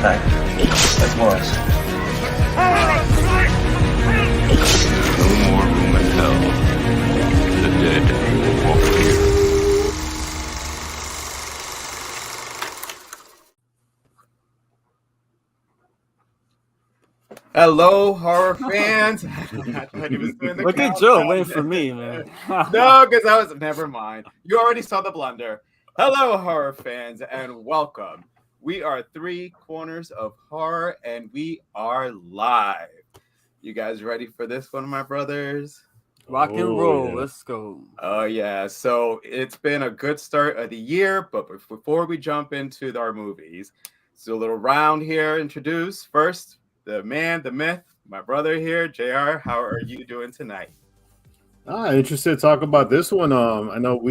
fact, it was. No more room in hell. The dead will walk here. Hello, horror fans. I thought he was doing the Look at Joe waiting for me, man. No, because I was. Never mind. You already saw the blunder. Hello, horror fans, and welcome. We are Three Corners of Horror, and we are live. You guys ready for this one, my brothers? Rock and roll. Yeah. Let's go. Oh, yeah. So it's been a good start of the year, but before we jump into our movies, so a little round here. Introduce first the man, the myth, my brother here, JR. How are you doing tonight? Interested to talk about this one. I know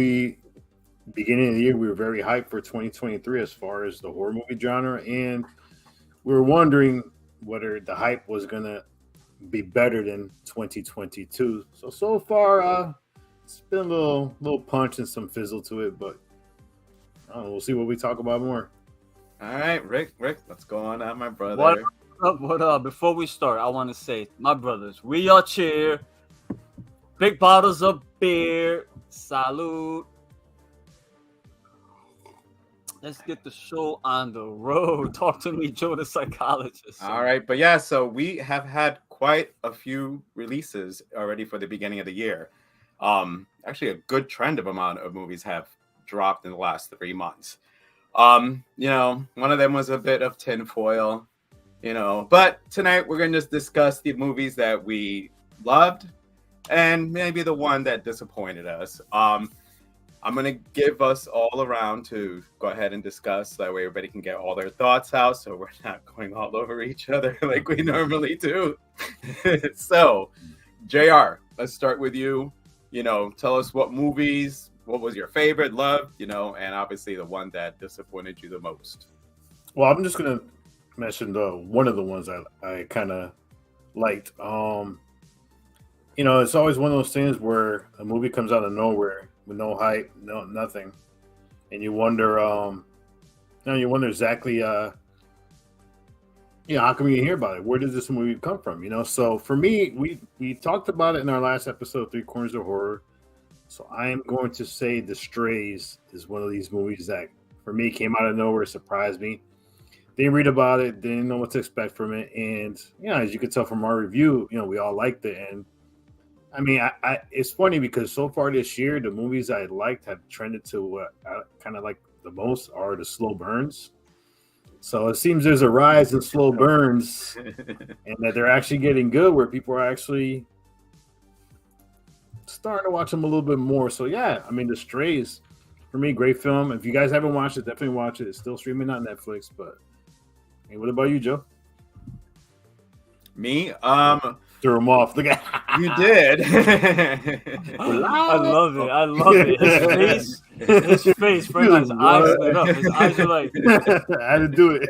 beginning of the year, we were very hyped for 2023 as far as the horror movie genre, and we were wondering whether the hype was gonna be better than 2022. So far, it's been a little punch and some fizzle to it, but I don't know, we'll see what we talk about more. All right, Rick, what's going on, my brother? What up? Before we start, I want to say, my brothers, we are cheer. Big bottles of beer. Salute. Let's get the show on the road. Talk to me, Joe, the psychologist. All right, but yeah, so we have had quite a few releases already for the beginning of the year. Actually, a good trend of amount of movies have dropped in the last 3 months. One of them was a bit of tinfoil, but tonight we're going to just discuss the movies that we loved and maybe the one that disappointed us. I'm going to give us all around to go ahead and discuss. That way everybody can get all their thoughts out so we're not going all over each other like we normally do. So, JR, let's start with you. Tell us what movies, what was your favorite, loved, and obviously the one that disappointed you the most. Well, I'm just gonna mention one of the ones I kind of liked. It's always one of those things where a movie comes out of nowhere with no hype, nothing, and you wonder, exactly, how come you hear about it? Where does this movie come from? So for me, we talked about it in our last episode, Three Corners of Horror. So I am going to say The Strays is one of these movies that, for me, came out of nowhere, surprised me. Didn't read about it, didn't know what to expect from it, and as you could tell from our review, we all liked it. And I mean, I it's funny because so far this year, the movies I liked have trended to what I kind of like the most are the slow burns. So it seems there's a rise in slow burns, and that they're actually getting good, where people are actually starting to watch them a little bit more. So yeah, I mean, The Strays, for me, great film. If you guys haven't watched it, definitely watch it. It's still streaming on Netflix. But hey, what about you, Joe? Me? Threw him off. Look at You did. I love it. His face, friend, his eyes lit up. His eyes are like. I had to do it.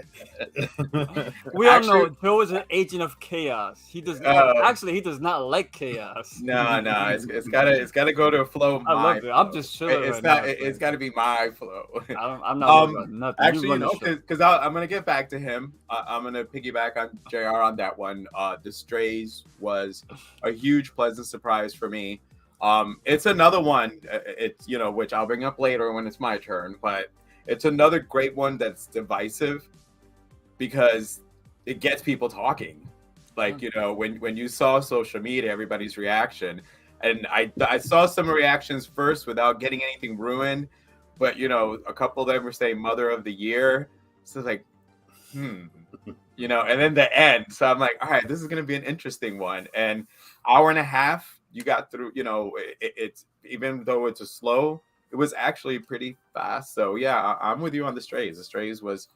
We all know Joe is an agent of chaos. He does actually he does not like chaos. No, it's gotta go to a flow of I love my it. I'm just chilling. It's right not. now, It's got to be my flow. I'm not worried about nothing. Actually, because I'm gonna get back to him. I'm gonna piggyback on JR on that one. The Strays was a huge, pleasant surprise for me. It's another one. It's which I'll bring up later when it's my turn. But it's another great one that's divisive because it gets people talking. Like when you saw social media, everybody's reaction, and I saw some reactions first without getting anything ruined. But a couple of them were saying Mother of the Year. So it's like, and then the end. So I'm like, all right, this is gonna be an interesting one. And hour and a half. You got through, it's even though it's a slow, it was actually pretty fast. So yeah, I'm with you on The Strays. The Strays was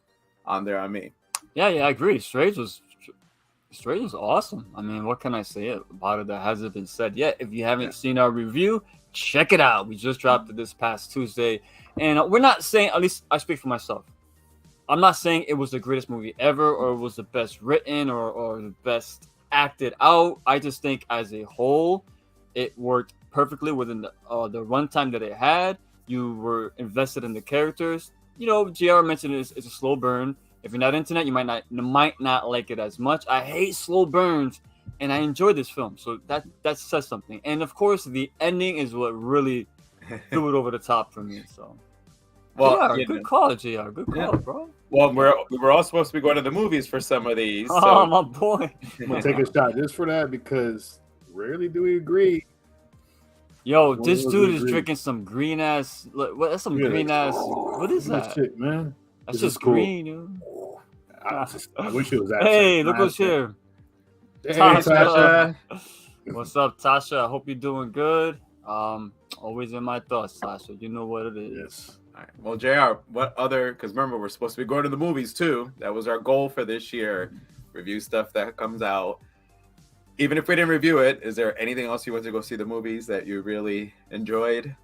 on there on me. Yeah, I agree. Strays was awesome. I mean, what can I say about it that hasn't been said yet? If you haven't seen our review, check it out. We just dropped it this past Tuesday, and we're not saying, at least I speak for myself, I'm not saying it was the greatest movie ever or it was the best written or the best acted out. I just think as a whole, it worked perfectly within the runtime that it had. You were invested in the characters. JR mentioned it's a slow burn. If you're not into that, you might not like it as much. I hate slow burns, and I enjoyed this film, so that says something. And of course, the ending is what really threw it over the top for me. So, Well, JR, good call, JR. Good call, bro. Well, we were all supposed to be going to the movies for some of these. Oh, So. my boy. I'm gonna take a shot just for that because rarely do we agree. Yo, this dude is drinking some green ass. What? That's some green ass. What is that? Shit, man. That's This is just cool. green, yo. I wish it was that. Hey, look who's here. Hey, Tasha. What's up, Tasha? I hope you're doing good. Always in my thoughts, Tasha. You know what it is. Yes. All right. Well, JR, what other? Because remember, we're supposed to be going to the movies too. That was our goal for this year. Review stuff that comes out. Even if we didn't review it, is there anything else you went to go see the movies that you really enjoyed?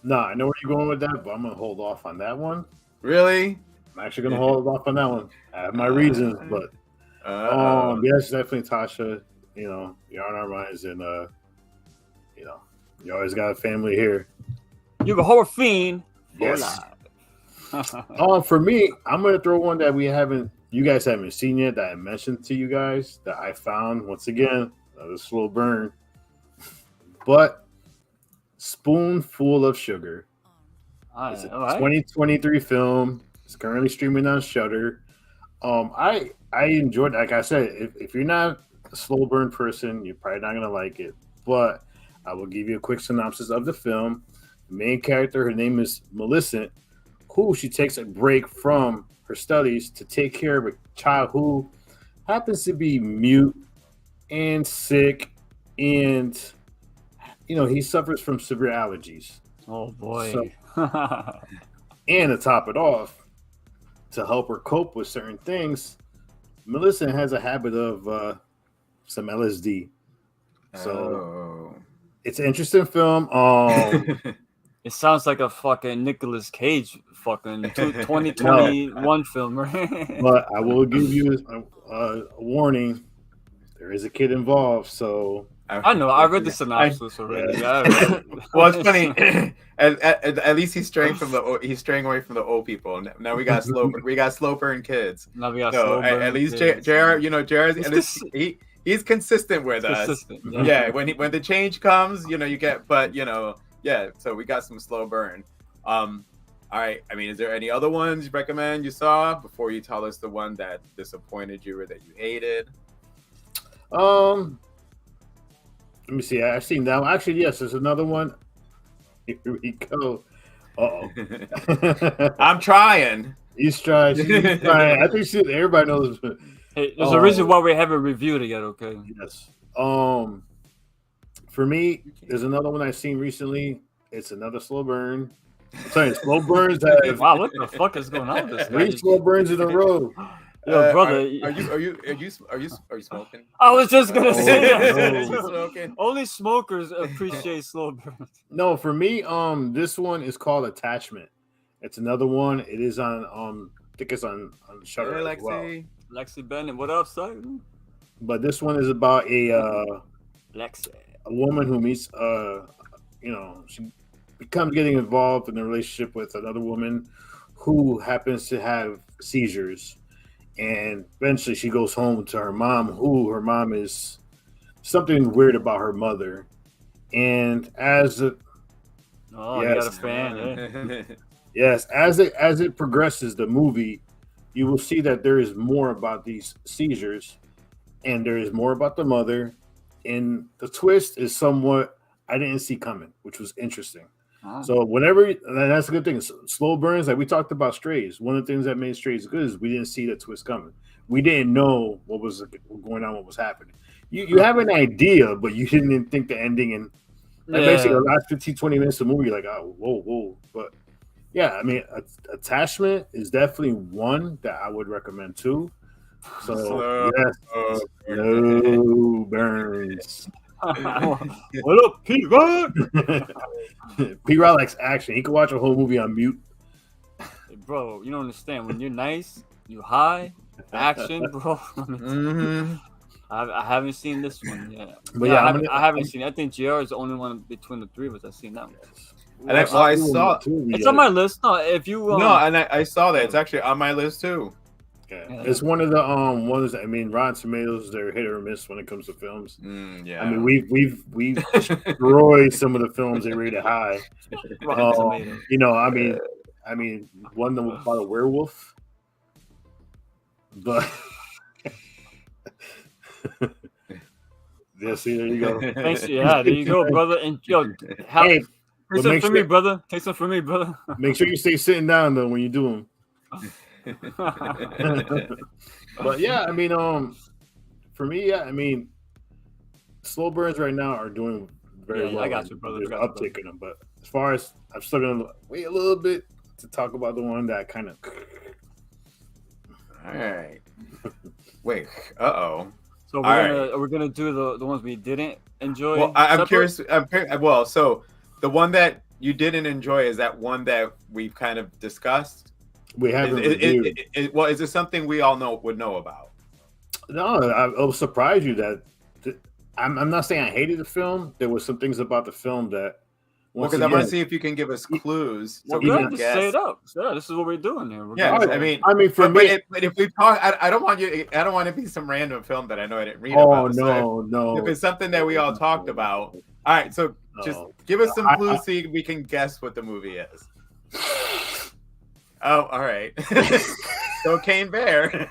No, I know where you're going with that, but I'm gonna hold off on that one. Really? I'm actually gonna hold off on that one. I have my reasons, but yes, definitely Tasha. You know, you're on our minds, and you know, you always got a family here. You're a horror fiend. Yes. For me, I'm gonna throw one that you guys haven't seen yet, that I mentioned to you guys, that I found once again, a slow burn, but Spoonful of Sugar. It's a 2023 film. It's currently streaming on Shudder. I enjoyed it. Like I said, if you're not a slow burn person, you're probably not gonna like it. But I will give you a quick synopsis of the film. The main character, her name is Millicent, who she takes a break from her studies to take care of a child who happens to be mute and sick, and he suffers from severe allergies. Oh boy. So, and to top it off, to help her cope with certain things, Melissa has a habit of some LSD. So it's an interesting film. It sounds like a fucking Nicolas Cage fucking 2021 film, right? But I will give you a warning. There is a kid involved, so I know. I read the synopsis already. Well, it's funny. At least he's straying away from the old people. Now we got slow burn kids. Now we got slow burn. At least JR, he's consistent with us. Yeah. When the change comes, you get. But yeah. So we got some slow burn. All right. I mean, is there any other ones you recommend you saw before you tell us the one that disappointed you or that you hated? Let me see. I've seen that one. Actually, yes, there's another one. Here we go. I'm trying. He's trying. She's trying. I think everybody knows. Hey, there's a reason why we haven't reviewed it yet, okay? Yes. For me, there's another one I've seen recently. It's another slow burn. I'm sorry, slow burns. Wow, what the fuck is going on with this? 3 slow burns in a row. Yo, brother, are you smoking? I was just gonna say Are you smoking? only smokers appreciate slow burns. No, for me, this one is called Attachment. It's another one. It is on I think it's on Shudder as well. Lexi Bennett, what up, son? But this one is about a woman who meets she becomes getting involved in a relationship with another woman who happens to have seizures. And eventually she goes home to her mom, her mom is something weird about her mother. And you got a fan, eh? Yes, as it progresses, the movie, you will see that there is more about these seizures, and there is more about the mother. And the twist is somewhat I didn't see coming, which was interesting. So that's a good thing. Slow burns, like we talked about Strays. One of the things that made Strays good is we didn't see the twist coming. We didn't know what was going on, what was happening. You have an idea, but you didn't even think the ending. And basically the last 15, 20 minutes of the movie, you're like, oh, whoa. But yeah, I mean, Attachment is definitely one that I would recommend too. So yes, slow burns. What up, P-Rod? P-Rod likes action. He can watch a whole movie on mute. Hey, bro, you don't understand. When you're nice, you high, action, bro. I haven't seen this one yet. But I haven't seen it. I think JR is the only one between the three of us that's seen that one. And that's why I saw. It's on my list. No, if you No, and I saw that. It's actually on my list too. Yeah. It's one of the ones. I mean, Rotten Tomatoes, they're hit or miss when it comes to films. Yeah. I mean, we've destroyed some of the films they rated high. You know, I mean, one about a werewolf, but yeah, see, there you go. Thanks. Yeah, there you go, brother. And yo, Hey, take some for me, brother. Take some for me, brother. Make sure you stay sitting down though when you do them. But yeah, I mean, for me, yeah, I mean, slow burns right now are doing very well. I got you, brother. There's an uptick in them, but as far as I'm still gonna wait a little bit to talk about the one that kind of. All right. Wait. So we're gonna do the ones we didn't enjoy. Well, I'm curious. Well, so the one that you didn't enjoy is that one that we've kind of discussed. We haven't reviewed. Well, is it something we all would know about? No, I will surprise you that I'm not saying I hated the film. There was some things about the film that. Because I want to see if you can give us clues. So we can guess. Say it up. So this is what we're doing here. I mean, for me, but if we talk, I don't want you. I don't want to be some random film that I know I didn't read about. No. If it's something that we all talked about, all right. So just give us some clues so we can guess what the movie is. Oh, all right. So Kane Bear.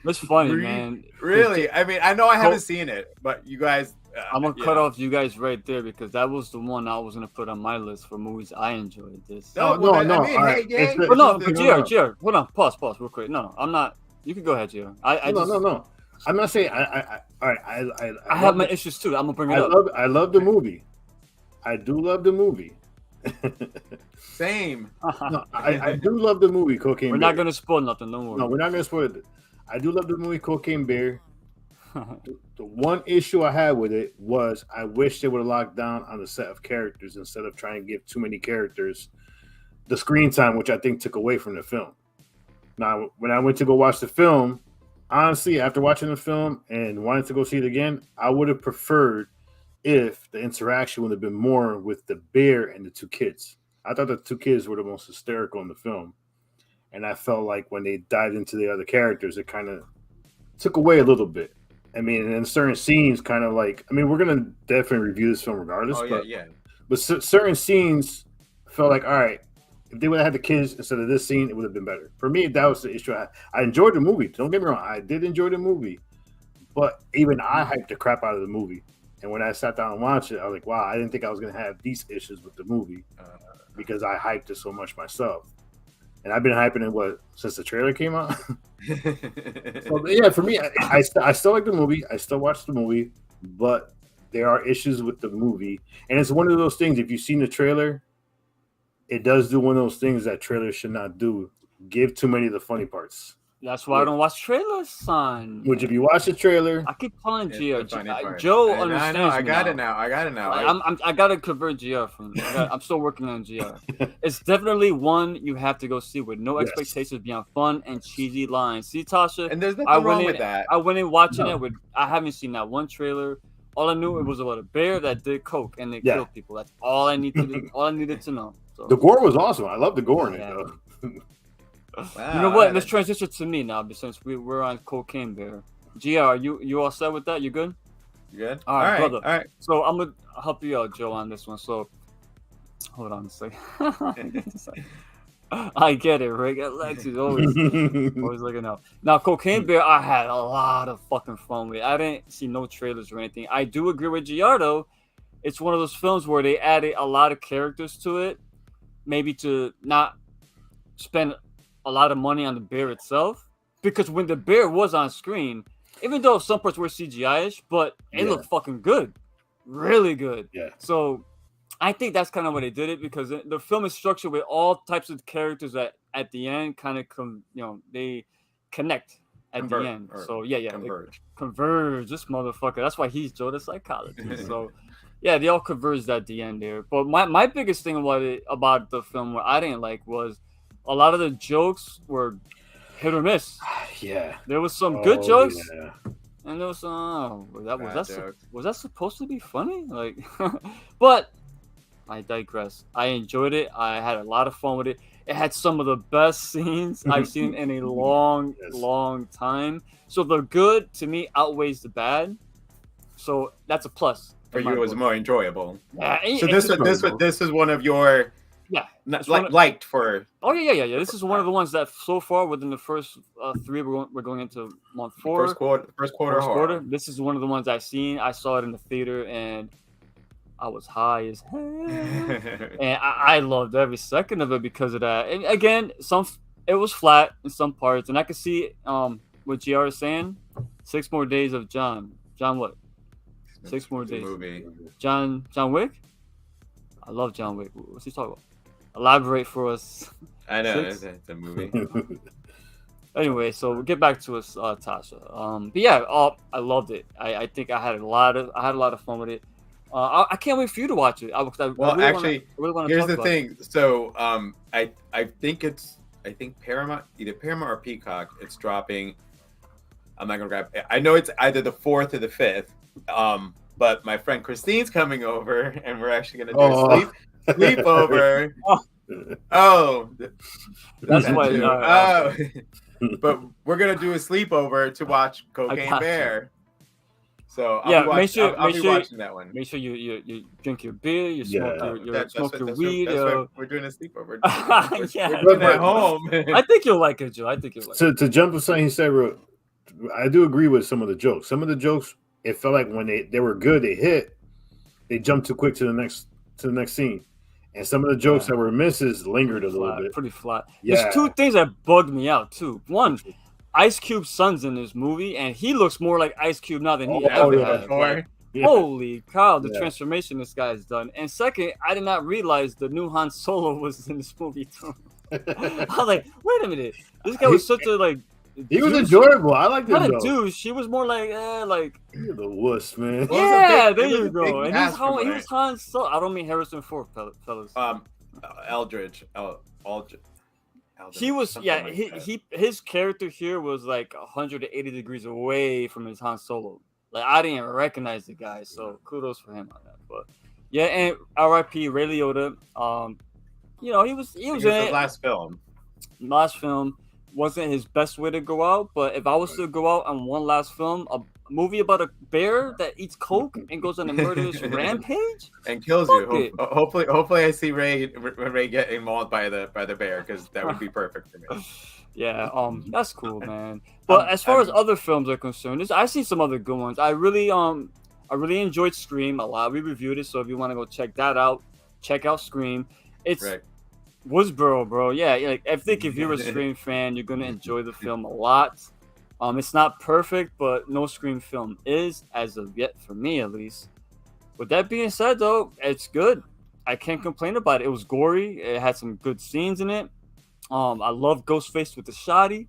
That's funny, man. Really? I mean, I know I haven't seen it, but you guys. I'm gonna cut off you guys right there because that was the one I was gonna put on my list for movies I enjoyed. No. GR, hold on, pause, real quick. No, I'm not. You can go ahead, GR. No. I'm not saying I have my issues too. I'm gonna bring it up. I love the movie. I do love the movie. Same. No, I do love the movie Cocaine Bear. We're not going to spoil nothing, don't worry. No, we're not going to spoil it. I do love the movie Cocaine Bear. The one issue I had with it was I wish they would have locked down on the set of characters instead of trying to give too many characters the screen time, which I think took away from the film. Now, when I went to go watch the film, honestly, after watching the film and wanting to go see it again, I would have preferred if the interaction would have been more with the bear and the two kids. I thought the two kids were the most hysterical in the film. And I felt like when they dived into the other characters, it kind of took away a little bit. I mean, in certain scenes, kind of like, I mean, we're going to definitely review this film regardless. But certain scenes felt like, all right, if they would have had the kids instead of this scene, it would have been better. For me, that was the issue. I enjoyed the movie. Don't get me wrong. I did enjoy the movie. But even I hyped the crap out of the movie. And when I sat down and watched it, I was like, wow, I didn't think I was going to have these issues with the movie because I hyped it so much myself. And I've been hyping it, since the trailer came out? So, yeah, for me, I still like the movie. I still watch the movie, but there are issues with the movie. And it's one of those things, if you've seen the trailer, it does do one of those things that trailers should not do. Give too many of the funny parts. That's why I don't watch trailers, son. Which, if you watch the trailer, I keep calling Gio. Joe understands. I got it now. I gotta convert GR from. I'm still working on GR. It's definitely one you have to go see with no expectations beyond fun and cheesy lines. See, Tasha, and there's nothing wrong with that. I went in watching it with. I haven't seen that one trailer. All I knew it was about a bear that did coke and it killed people. That's all I needed. All I needed to know. So. The gore was awesome. I love the gore in it, though. Wow, you know what? Let's transition to me now, since we're on Cocaine Bear. GR, you all set with that? You good? You good? All right, brother. All right. So I'm gonna help you out, Joe, on this one. So hold on a second. I get it, Rick. Alexi's always looking out. Now, Cocaine Bear, I had a lot of fucking fun with. I didn't see no trailers or anything. I do agree with GR though. It's one of those films where they added a lot of characters to it, maybe to not spend a lot of money on the bear itself, because when the bear was on screen, even though some parts were CGI-ish, but it looked fucking good, really good. Yeah. So I think that's kind of why they did it, because the film is structured with all types of characters that at the end kind of they connect at the end. So converge. This motherfucker. That's why he's Joe the psychologist. So yeah, they all converged at the end there. But my biggest thing about the film what I didn't like was a lot of the jokes were hit or miss. Yeah. There was some good jokes. Yeah. And there was some was that supposed to be funny? Like but I digress. I enjoyed it. I had a lot of fun with it. It had some of the best scenes I've seen in a long, Yes. long time. So the good to me outweighs the bad. So that's a plus. For in my you, it was book. more enjoyable. Yeah, So this is one of your it's one of- liked for. Oh yeah. This is one of the ones that so far within the first 3 we're going into month 4. First quarter horror. This is one of the ones I've seen. I saw it in the theater and I was high as hell, and I loved every second of it because of that. And again, it was flat in some parts, and I could see what GR is saying. 6 more days of John what? 6 more days. Movie. John Wick. I love John Wick. What's he talking about? Elaborate for us. I know 6? it's a movie. Anyway, so we'll get back to us, Tasha. But yeah, I loved it. I think I had a lot of fun with it. I can't wait for you to watch it. Here's the thing. So I think Paramount, either Paramount or Peacock, it's dropping. I'm not gonna grab it. I know it's either the 4th or the 5th. But my friend Christine's coming over, and we're actually gonna do a sleepover. Oh, that's why. But we're gonna do a sleeper to watch Cocaine Bear. So I'll be watching that one. Make sure you drink your beer, you smoke your weed. We're doing a sleepover. We're at home. I think you'll like it, Joe. I think you'll like it. To jump to something he said, I do agree with some of the jokes. Some of the jokes, it felt like when they were good, they hit, they jumped too quick to the next scene. And some of the jokes that were misses lingered a little bit. Pretty flat. Yeah. There's 2 things that bugged me out too. One, Ice Cube's son's in this movie, and he looks more like Ice Cube now than he ever has. Like, holy cow, the transformation this guy has done. And second, I did not realize the new Han Solo was in this movie too. I was like, wait a minute, this guy was such a he was enjoyable. I liked him. Not a douche. She was more you're the wuss, man. Yeah, there you go. And he was Han Solo. I don't mean Harrison Ford, fellas. Eldridge. He was his character here was like 180 degrees away from his Han Solo. Like I didn't even recognize the guy, so kudos for him on that. But yeah, and R.I.P. Ray Liotta. He was in the last film. Last film wasn't his best way to go out, but if I was to go out on one last film, a movie about a bear that eats coke and goes on a murderous rampage and kills you. Hopefully, I see Ray getting mauled by the bear because that would be perfect for me. Yeah, that's cool, man. But as far as other films are concerned, I've seen some other good ones. I really enjoyed Scream a lot. We reviewed it, so if you want to go check that out, check out Scream. It's Woodsboro, bro. Yeah, like I think if you're a Scream fan, you're gonna enjoy the film a lot. It's not perfect, but no Scream film is, as of yet, for me at least. With that being said, though, it's good. I can't complain about it. It was gory. It had some good scenes in it. I love Ghostface with the shotty.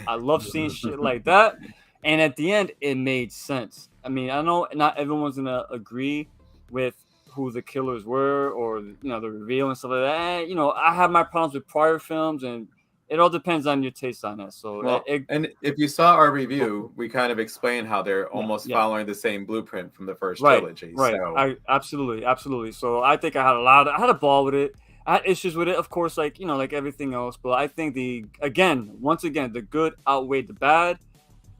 I love seeing shit like that. And at the end, it made sense. I mean, I know not everyone's gonna agree with who the killers were or the reveal and stuff like that. I have my problems with prior films, and it all depends on your taste on that. So and if you saw our review, we kind of explained how they're almost following the same blueprint from the first trilogy. Right. So. Absolutely. So I think I had a ball with it. I had issues with it, of course, like everything else. But I think once again, the good outweighed the bad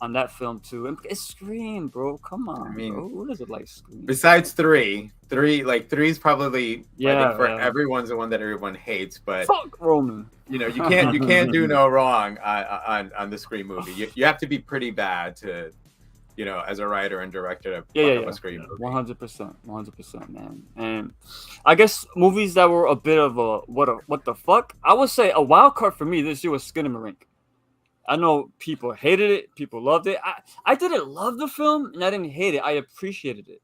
on that film too. And it's Scream, bro. Come on. I mean, bro. What is it like Scream? Besides three is probably I think for everyone's the one that everyone hates. But fuck Roman. You can't do no wrong on the Scream movie. You have to be pretty bad to, as a writer and director to a Scream movie. 100%, man. And I guess movies that were a bit of a what the fuck? I would say a wild card for me this year was Skinnamarink. I know people hated it, people loved it. I didn't love the film and I didn't hate it. I appreciated it.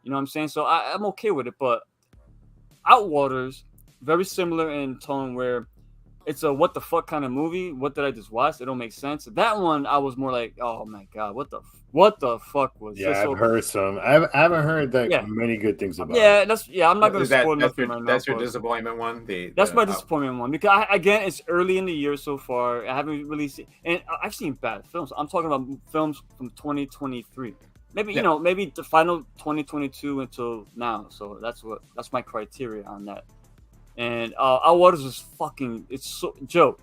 You know what I'm saying? So I'm okay with it. But Outwaters, very similar in tone where it's a what the fuck kind of movie. What did I just watch? It don't make sense. That one I was more like, oh my god, what the fuck was this? I've heard some. I haven't heard many good things about it. I'm not going to spoil nothing right now. That's your disappointment one? That's my disappointment one. Because, again, it's early in the year so far. I haven't really seen... And I've seen bad films. I'm talking about films from 2023. Maybe Yeah. maybe the final 2022 until now. So that's my criteria on that. And Our Waters is fucking. It's so Joe.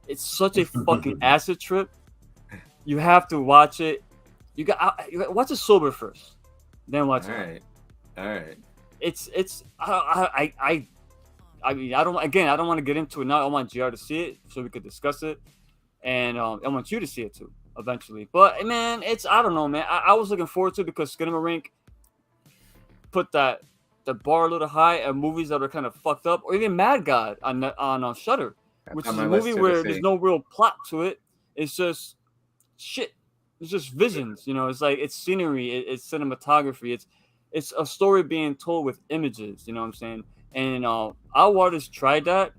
It's such a fucking acid trip. You have to watch it. You got watch it sober first, then watch it. All right. It's I mean I don't want to get into it now. I want JR to see it so we could discuss it, and I want you to see it too eventually. But man, I don't know, man. I was looking forward to it because Skinnamarink put the bar a little high at movies that are kind of fucked up, or even Mad God on Shudder, which is a movie where there's no real plot to it. It's just shit. It's just visions, It's like it's scenery, it's cinematography, it's a story being told with images. You know what I'm saying? And Our Waters tried that.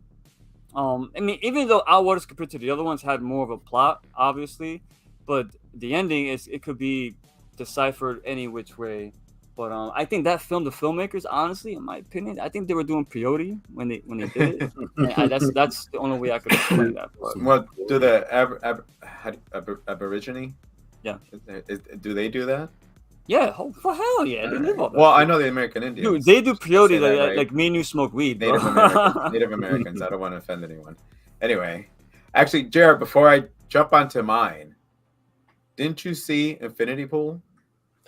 I mean, even though Our Waters compared to the other ones had more of a plot, obviously, but the ending it could be deciphered any which way. But I think that film, the filmmakers, honestly, in my opinion, I think they were doing peyote when they did it. That's the only way I could explain that. But, What do the Aborigine? Yeah. Do they do that? yeah, for hell yeah, they live all that. Well, I shit. know the American Indians. Dude, they do peyote Say that right. like me and you smoke weed, bro. Native Americans. I don't want to offend anyone. Anyway, actually, Jared, before I jump onto mine, didn't you see Infinity Pool?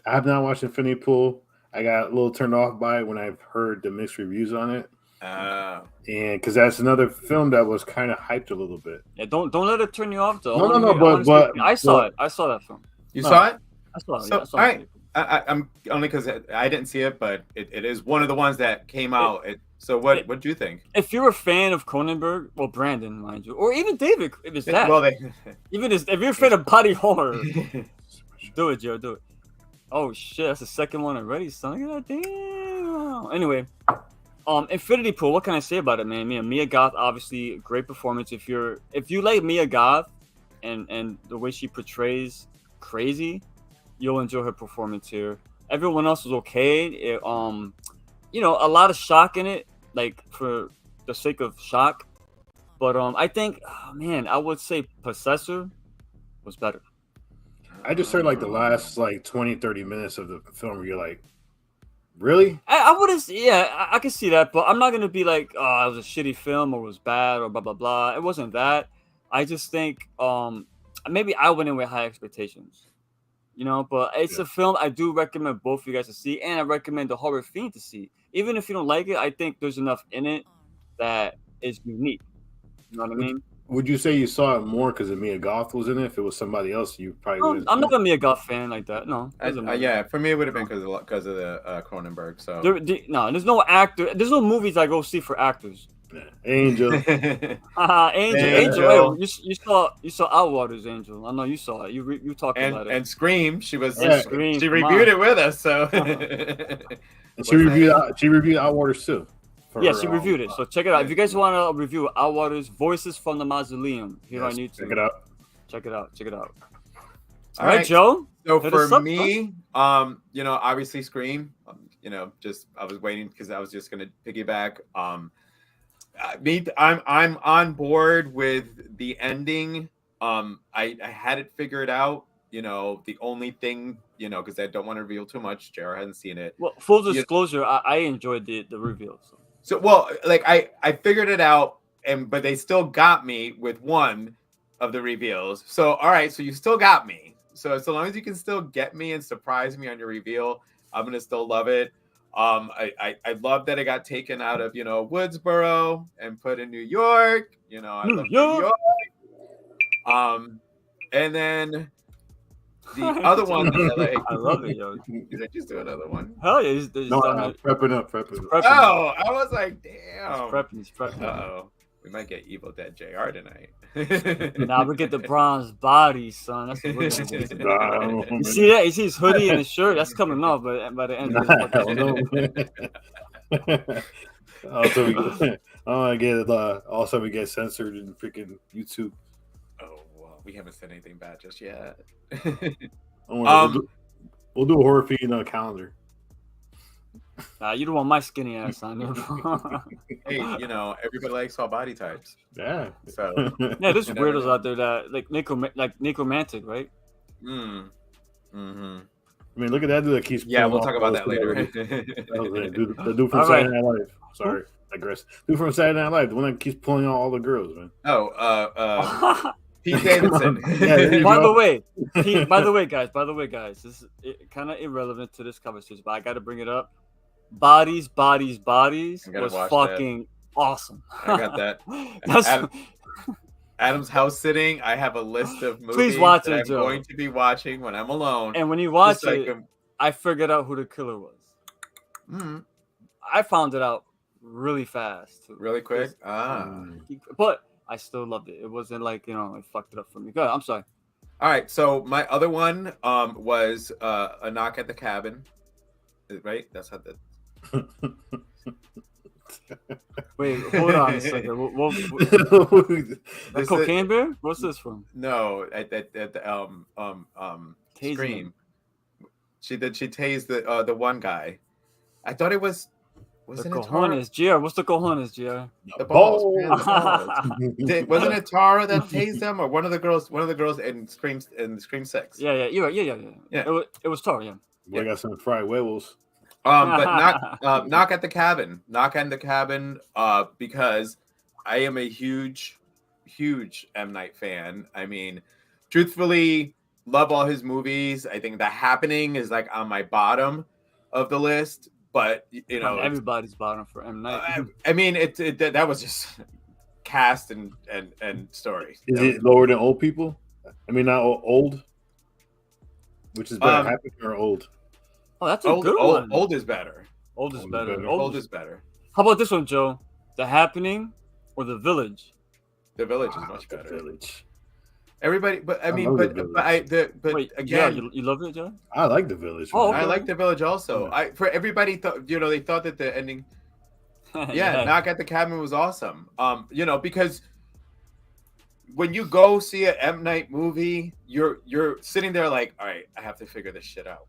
I have not watched Infinity Pool. I got a little turned off by it when I've heard the mixed reviews on it. And because that's another film that was kind of hyped a little bit. Yeah, don't let it turn you off though. No, but I saw it. I saw that film. You saw it? I saw it. So, I saw all it. right. I'm only because I didn't see it, but it is one of the ones that came out. So what do you think? If you're a fan of Cronenberg, well, Brandon, mind you, or even David, if it's that, Well, if you're a fan of body horror, do it, Joe, do it. Oh shit, that's the second one already, son. Look at that, damn. Anyway, Infinity Pool. What can I say about it, man? Mia Goth, obviously, great performance. If you like Mia Goth and the way she portrays crazy, you'll enjoy her performance here. Everyone else was okay. A lot of shock in it, like for the sake of shock. But I think, I would say Possessor was better. I just heard like the last 20, 30 minutes of the film where you're like, really? I wouldn't. Yeah, I can see that, but I'm not gonna be like, oh, it was a shitty film or it was bad or blah blah blah. It wasn't that. I just think maybe I went in with high expectations, But it's a film I do recommend both of you guys to see, and I recommend the Horror Fiend to see. Even if you don't like it, I think there's enough in it that is unique. You know what I mean? Would you say you saw it more because Mia Goth was in it? If it was somebody else, you probably wouldn't. I'm not a Mia Goth fan like that. No. Yeah, for me it would have been because of the Cronenberg. So there's no actor. There's no movies I go see for actors. Yeah. Angel. Angel. Wait, you saw Our Waters, Angel. I know you saw it. You talked about it. And Scream. She was. Scream, she reviewed it with us. So. And she reviewed Our Waters too. Yeah, she reviewed it. So check it out. If you guys want to review Our Waters, Voices from the Mausoleum, here on YouTube. Check it out. All right, Joe. So for me, obviously Scream. I was waiting because I was just gonna piggyback. I'm on board with the ending. I had it figured out. The only thing, because I don't want to reveal too much. JR hasn't seen it. Well, full disclosure, I enjoyed the reveal. So, well, I figured it out, but they still got me with one of the reveals. So, all right, so you still got me. So long as you can still get me and surprise me on your reveal, I'm gonna still love it. I love that it got taken out of Woodsboro and put in New York. I love New York. And then the other one that I like. I love it, yo. Just do another one. Hell yeah, he's prepping up. Oh, I was like, damn. He's prepping. Uh-oh. We might get Evil Dead JR tonight. Now we get the bronze body, son. That's what we're gonna do. You see that? You see his hoodie and his shirt? That's coming off by the end of this. Also, we get censored in freaking YouTube. Oh, well, we haven't said anything bad just yet. We'll do a horror feed on a calendar. You don't want my skinny ass on there. Hey, everybody likes all body types. Yeah. So yeah, there's weirdos out there that like necromantic, right? Mm-hmm. I mean, look at that dude that keeps. Yeah, pulling we'll off talk about those that later. The dude from All Saturday right. Night Live. Sorry, digress. Dude from Saturday Night Live, the one that keeps pulling out all the girls, man. Oh, Pete Davidson. Yeah, there you By go. the way, guys, this is kind of irrelevant to this conversation, but I got to bring it up. Bodies I gotta was watch fucking awesome. I got that. That's Adam's house sitting. I have a list of movies Please watch that it, I'm Joe. going to be watching when I'm alone. and when you watch Just like it, I figured out who the killer was. Mhm. I found it out really fast, too. Really quick. But I still loved it. It wasn't like it fucked it up for me. Go ahead, I'm sorry. All right. So my other one was A Knock at the Cabin. Right. That's how that. Wait, hold on a second. What This Cocaine Bear? What's this from? No, at the Tasing Scream. him. She tased the one guy. I thought it was. The Wasn't it Tara? cojones, GR. What's the cojones, GR? The balls. Balls. Man, the balls. Wasn't it Tara that tased them, or one of the girls in Scream 6? Yeah. It was Tar, yeah. Boy, I got some fried huevos. But knock at the cabin. Knock at the cabin. Because I am a huge M. Night fan. I mean, truthfully, love all his movies. I think The Happening is like on my bottom of the list. But everybody's bottom for M. Night. I mean, that was just cast and story. Is it lower than old people? I mean, not old. Which is better, happy or old? Oh, that's a good one. Old is better. Old is better. Old is better. How about this one, Joe? The Happening or The Village? The Village is much better. Village. Everybody, but I mean, love but The but Wait, again, yeah, you love it, Joe? I like the Village. Oh, man. I like The Village also. Yeah. For everybody thought they thought that the ending, Knock at the Cabin was awesome. Because when you go see an M. Night movie, you're sitting there like, all right, I have to figure this shit out.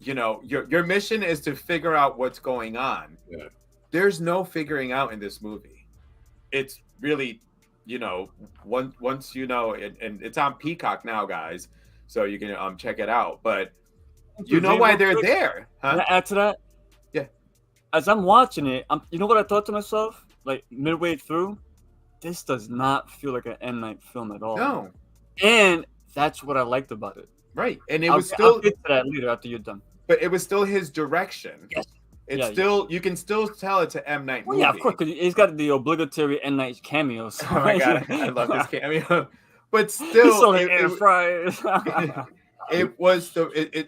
Your mission is to figure out what's going on. Yeah. There's no figuring out in this movie. It's really, once and it's on Peacock now, guys, so you can check it out. But you know why they're there, huh? Can I add to that? Yeah. As I'm watching it, you know what I thought to myself? Like midway through, this does not feel like an M. Night film at all. No. And that's what I liked about it. Right. And I'll get to that later after you're done. But it was still his direction. Yes. It's still you can still tell it's an M. Night movie. Well, yeah, of course, because he's got the obligatory M. Night cameo. So. Oh my god, I love this cameo. But still, it was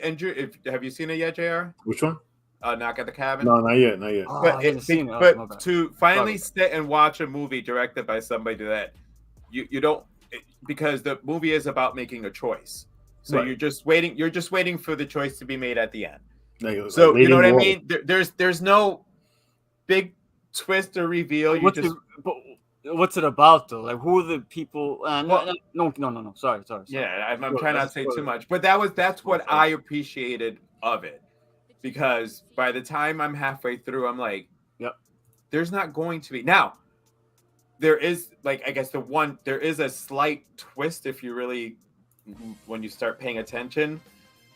Andrew. Have you seen it yet, Jr.? Which one? Knock at the Cabin. No, not yet. Oh, But I haven't seen it. Oh, my but bad. to finally sit and watch a movie directed by somebody that you don't, because the movie is about making a choice. So Right. you're just waiting for the choice to be made at the end. Like, So like you know what I Lady mean? There's no big twist or reveal. What's it about though? Like, who are the people? No. Sorry. Yeah, I'm Sure, trying not to say too much, but that's what I appreciated of it, because by the time I'm halfway through, I'm like, yep, there's not going to be now. There is there is a slight twist if you really, when you start paying attention.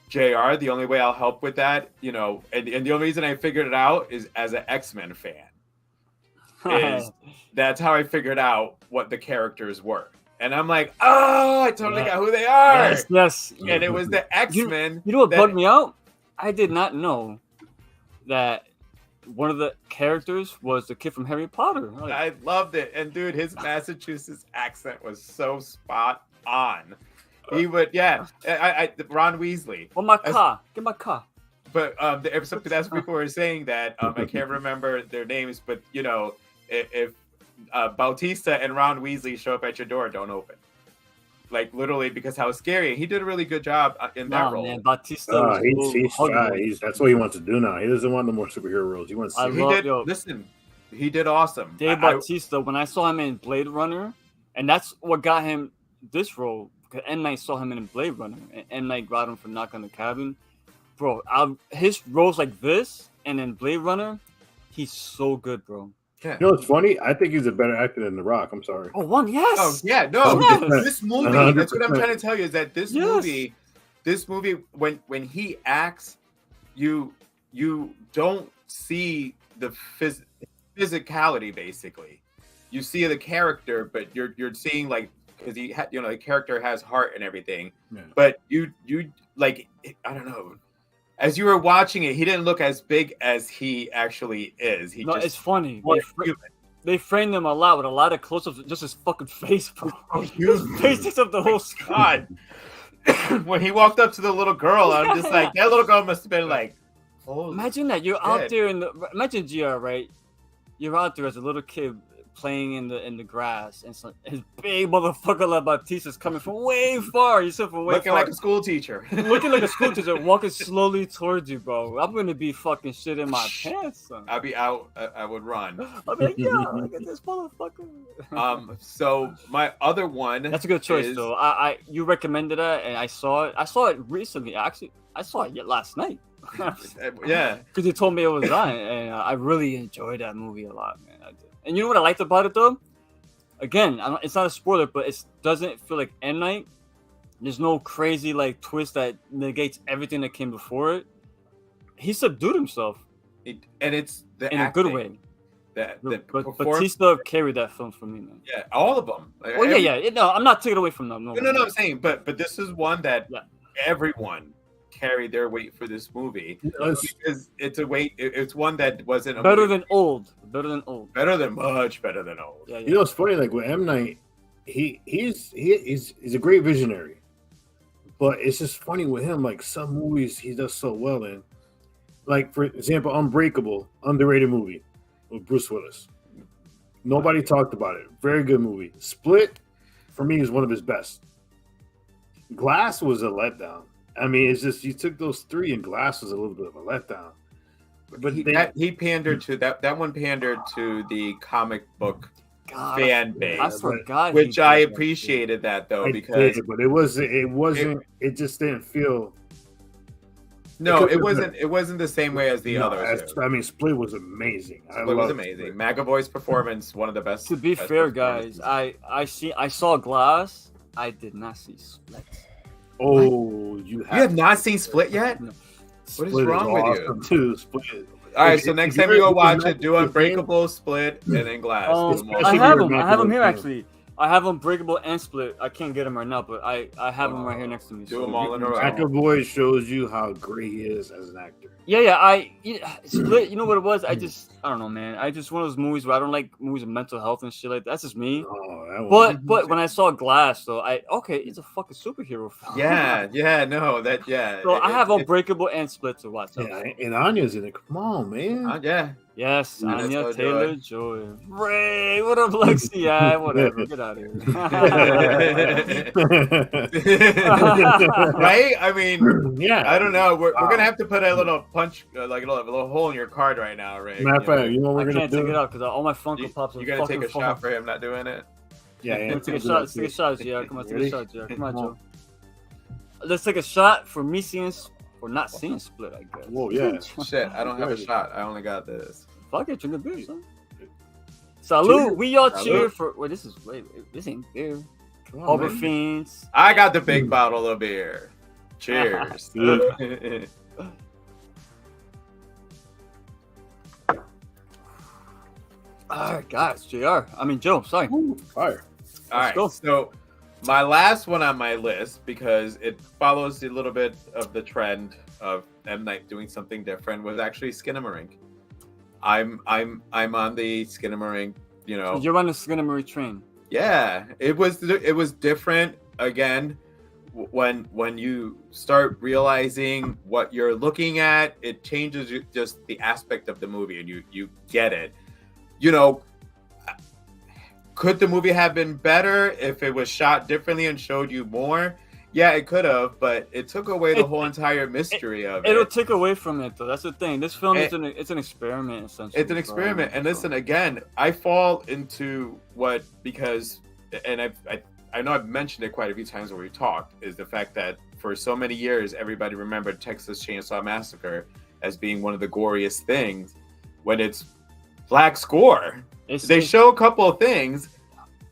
JR, the only way I'll help with that, and the only reason I figured it out is as an X-Men fan. That's how I figured out what the characters were. And I'm like, oh, I totally got who they are. Yes. And it was the X-Men. You know what bugged me out? I did not know that one of the characters was the kid from Harry Potter. I loved it. And dude, his Massachusetts accent was so spot on. He would, Ron Weasley. Oh, my car. Get my car. But that's people were saying that. I can't remember their names, but if Bautista and Ron Weasley show up at your door, don't open. Like literally, because how scary. He did a really good job in that role. Man, Bautista. he's shy. That's what he wants to do now. He doesn't want no more superhero roles. He wants. He did awesome. Dave Bautista. When I saw him in Blade Runner, and that's what got him this role. Because M. Night saw him in Blade Runner, and M. Night got him for Knock on the Cabin. Bro, his roles like this and in Blade Runner, he's so good, bro. Yeah. You know what's funny? I think he's a better actor than The Rock. I'm sorry. Oh, yes. Oh, yeah. No, Yes. this movie, 100%. that's what I'm trying to tell you, is that this movie this movie, when he acts, you don't see the physicality. Basically, you see the character, but you're seeing like because the character has heart and everything. Yeah. But you like I don't know. As you were watching it, he didn't look as big as he actually is. It's funny. more They framed him a lot with a lot of close-ups, just his fucking face, bro. His face takes up the whole screen. God. When he walked up to the little girl, I'm just like, that little girl must have been like, holy imagine that you're out there imagine GR, right? You're out there as a little kid playing in the grass, and his big motherfucker like Bautista's coming from way far. You said from way looking far. like a school teacher. Looking like a school teacher, walking slowly towards you, bro. I'm gonna be fucking shit in my pants, son. I'd be out. I would run. I'll be like, yo, look at this motherfucker. So my other one. That's a good choice, though. You recommended that, and I saw it. I saw it recently. Actually, I saw it last night. Yeah, because you told me it was on, and I really enjoyed that movie a lot, man. I did. And you know what I liked about it, though? Again, it's not a spoiler, but it doesn't feel like M. Night. There's no crazy like twist that negates everything that came before it. He subdued himself, and it's in a good way. But Bautista carried that film for me, man. Yeah, all of them. Like, No, I'm not taking away from them. No, I'm saying, but this is one that everyone carried their weight for this movie because it's a weight. It's one that wasn't better than old. Much better than old. Yeah. You know, it's funny. Like with M. Night, he's a great visionary, but it's just funny with him. Like some movies he does so well in. Like for example, Unbreakable, underrated movie with Bruce Willis. Nobody talked about it. Very good movie. Split, for me, is one of his best. Glass was a letdown. I mean, it's just you took those three, and Glass was a little bit of a letdown. But he pandered to that one pandered to the comic book fan base. I forgot, which I appreciated that though because but it wasn't. It just didn't feel. No, it wasn't the same way as the others. I mean, Split was amazing. Split was amazing. McAvoy's performance, one of the best. To be fair, guys, I saw Glass. I did not see Split. Oh, you have not seen Split yet? No. What is wrong with you? Too. Split. All right, so next time you go watch it, do Unbreakable, Split, and then Glass. I have them here actually. I have Unbreakable and Split. I can't get them right now, but I have them right here next to me. Do them all in a row. McAvoy shows you how great he is as an actor. Yeah. Split. You know what it was? I don't know, man. I just one of those movies where I don't like movies of mental health and shit like that. That's just me. But when I saw Glass, though, it's a fucking superhero film. So I have Unbreakable and Split to watch. Yeah, and Anya's in it. Come on, man. Yes, Anya Taylor-Joy. Ray, what up, Lexi? Yeah, whatever. Get out of here. Right? I mean, yeah. I don't know. We're gonna have to put a little punch, like a little hole in your card right now, Ray. Matter of fact, you know what we're gonna do? I can't take it out because all my Funko Pops are. You gonna take a shot for him not doing it? Yeah. Take a shot. Take a shot, yeah. Come on, take a shot, yeah. Come on, Joe. Let's take a shot for me seeing or not seeing Split, I guess. Whoa, yeah. Shit, I don't have a shot. I only got this. Fuck it, drink a beer, son. Salute. We all cheer for. Wait, this ain't beer. Harbor Fiends. I got the big bottle of beer. Cheers. All right, guys. Joe. Sorry. Fire. All right. So my last one on my list, because it follows a little bit of the trend of M. Night doing something different, was actually Skinnamarink. I'm on the Skinnamarink. You know, you're on the Skinnamarink train. Yeah, it was different again. When you start realizing what you're looking at, it changes just the aspect of the movie, and you get it. You know, could the movie have been better if it was shot differently and showed you more? Yeah, it could have, but it took away the whole entire mystery of it. It'll take away from it, though. That's the thing. This film is an experiment, essentially. It's an experiment. And listen, again, I fall into and I know I've mentioned it quite a few times when we talked, is the fact that for so many years, everybody remembered Texas Chainsaw Massacre as being one of the goriest things when it's black score. They show a couple of things,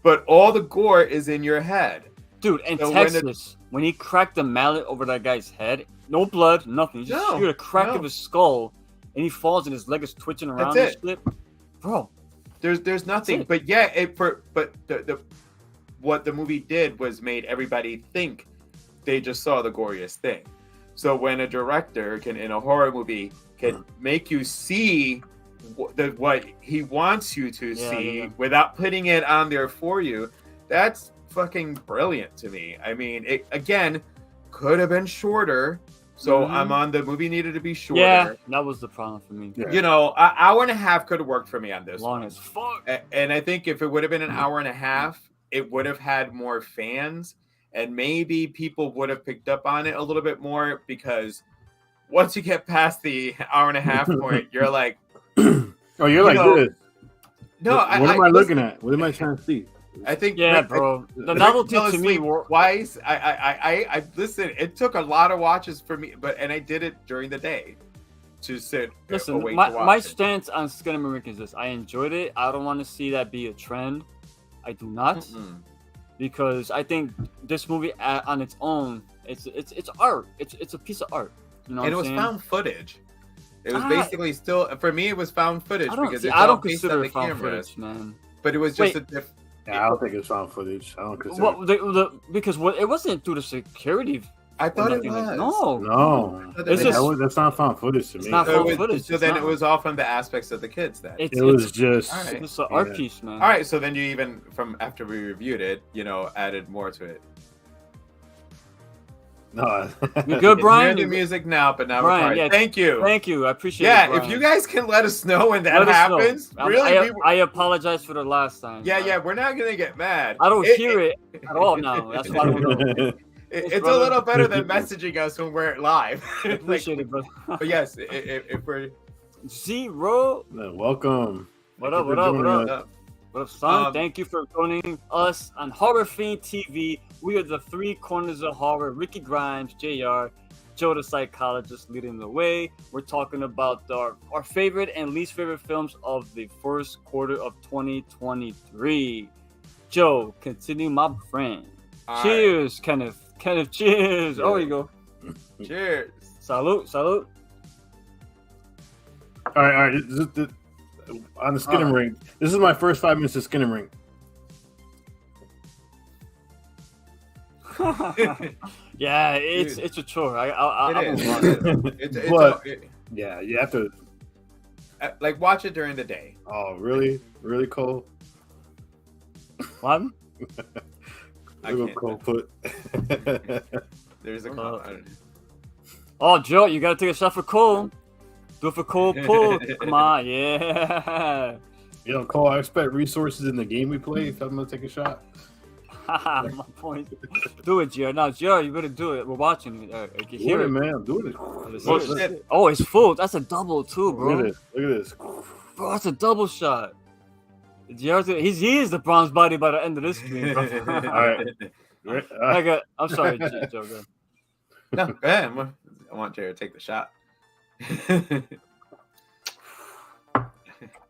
but all the gore is in your head. Dude, in So when Texas, when he cracked the mallet over that guy's head, no blood, nothing. He just No, shoot a crack no. of his skull, and he falls, and his leg is twitching around That's and shit. Bro, There's nothing, it. but yeah, the what the movie did was made everybody think they just saw the goriest thing. So when a director can, in a horror movie, can make you see what he wants you to see without putting it on there for you, that's fucking brilliant to me. I mean, it again could have been shorter. So I'm on the movie needed to be shorter. yeah, that was the problem for me. Yeah. You know, an hour and a half could have worked for me on this Long one. as fuck. And I think if it would have been an hour and a half, it would have had more fans, and maybe people would have picked up on it a little bit more, because once you get past the hour and a half point, you're like, Oh, you're like know, this. no, What am I looking at? What am I trying to see? I think, Yeah, Rick, bro. The Rick novelty fell to me asleep were twice. I listen. It took a lot of watches for me, and I did it during the day to sit. Listen, awake to my watch it. stance on Skinnamarink is this: I enjoyed it. I don't want to see that be a trend. I do not, Mm-mm. because I think this movie on its own, it's art. It's a piece of art. You know, And it what was I'm saying? found footage. It was Ah. basically still, for me, it was found footage because it's I all don't based consider on the it found cameras. footage, man. But it was just a different. Yeah, I don't think it's found footage. I don't consider. Well, because it wasn't through the security. I thought it nothing was. like- no, No, It's just- that's not found footage to It's me. not So, found it was- footage, so it's then not. it was all from the aspects of the kids. Then. It was just. All right. It's an art Yeah. piece, man. All right. So then you even from after we reviewed it, added more to it. No. You good, Brian? It's near the music now, but now Brian, we're yeah, Thank you. Thank you. I appreciate it. Yeah, Brian. if you guys can let us know when that Let us know. happens, I really, apologize for the last time. yeah, we're not gonna get mad. I don't hear it at all now. That's why I don't know. It's a brother. little better than messaging us when we're live. I Like, appreciate it, brother. but yes, if we're Zero. Welcome. What Thank up? you What for up? joining What us. up? What up, son? Um, Thank you for joining us on Horror Fiend TV. We are the three corners of horror. Ricky Grimes, JR, Joe the psychologist leading the way. We're talking about our favorite and least favorite films of the first quarter of 2023. Joe, continue, my friend. all Cheers, Kenneth. Kenneth, cheers. Oh, there you go. right. Cheers. Salute, salute. All right. On the Skinnamarink. This is my first 5 minutes of Skinnamarink. Yeah, it's a chore. I It won't is. lie to you. It's But- Yeah, you have to. like watch it during the day. Oh, really? Really, Cole? What? I Little can't- Cole put. There's a Oh, Joe, you gotta take a shot for Cole. Do it for Cole. Pull. Come on, yeah. Cole, I expect resources in the game we play if I'm going to take a shot. My point. Do it, Joe. Now, Joe, you better do it. We're watching it. I can hear Do it, it. man. I'm doing it. Let's Well, hear it. shit. Oh, it's full. That's a double too, Look bro. at this. Look at this. Bro, that's a double shot. He is the bronze body by the end of this stream, bro. All right. I'm sorry, Joe. Go ahead. No, go ahead. I want Jared to take the shot.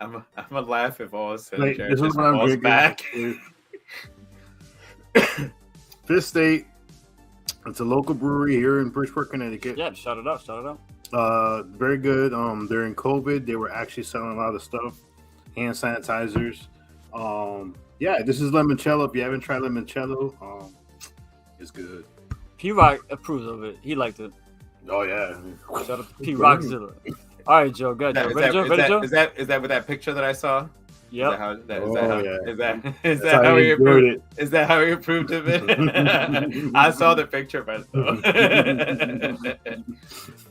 I'm gonna laugh if all of a sudden Wait, Jared this is just what I'm falls drinking. back. Fifth State. It's a local brewery here in Bridgeport, Connecticut. Yeah, shout it out. Shout it out. Very good. During COVID, they were actually selling a lot of stuff, hand sanitizers. Yeah, this is Lemoncello. If you haven't tried Lemoncello, it's good. P-Rock approves of it. He liked it. Oh yeah. Shout out to P-Rockzilla. All right, Joe. Good. Joe. Ready, Joe? Ready, Joe? Is that with that picture that I saw? Yep. Is that Oh, how, yeah. is that That's how he he enjoyed approved? it. Is that how he approved of it? I saw the picture, but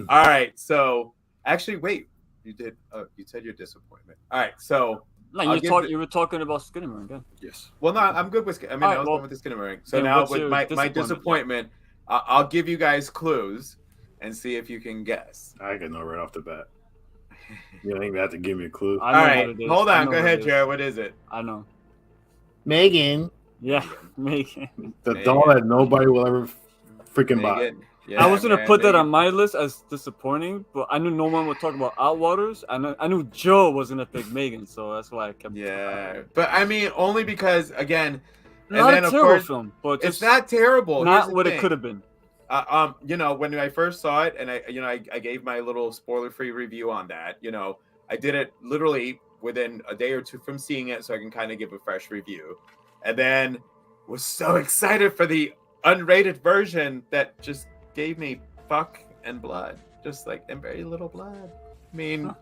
all right. So actually, wait. You did. You said your disappointment. All right. So No, I'll give you were talking about Skinnamarink again. Yes. well, no, I'm good with. I mean, All I right, was well, going with the Skinnamarink. So then now what's with your my disappointment? disappointment, I'll give you guys clues and see if you can guess. I can know right off the bat. You don't even have to give me a clue. I know All what right. it is. Hold I on. know Go what ahead, it is. Jared. What is it? I know. Megan. Yeah, Megan. The Megan. doll that nobody will ever freaking buy. Megan? Yeah, I was gonna man, put that Megan. on my list as disappointing, but I knew no one would talk about Outwaters. I knew Joe was gonna pick Megan, so that's why I kept. Yeah, but I mean, only because again, Not then, a of terrible course, film, but it's just not terrible. Here's not the what it thing. could have been. When I first saw it, and I gave my little spoiler-free review on that. I did it literally within a day or two from seeing it, so I can kind of give a fresh review. And then was so excited for the unrated version that just gave me fuck and blood, just like, and very little blood. I mean,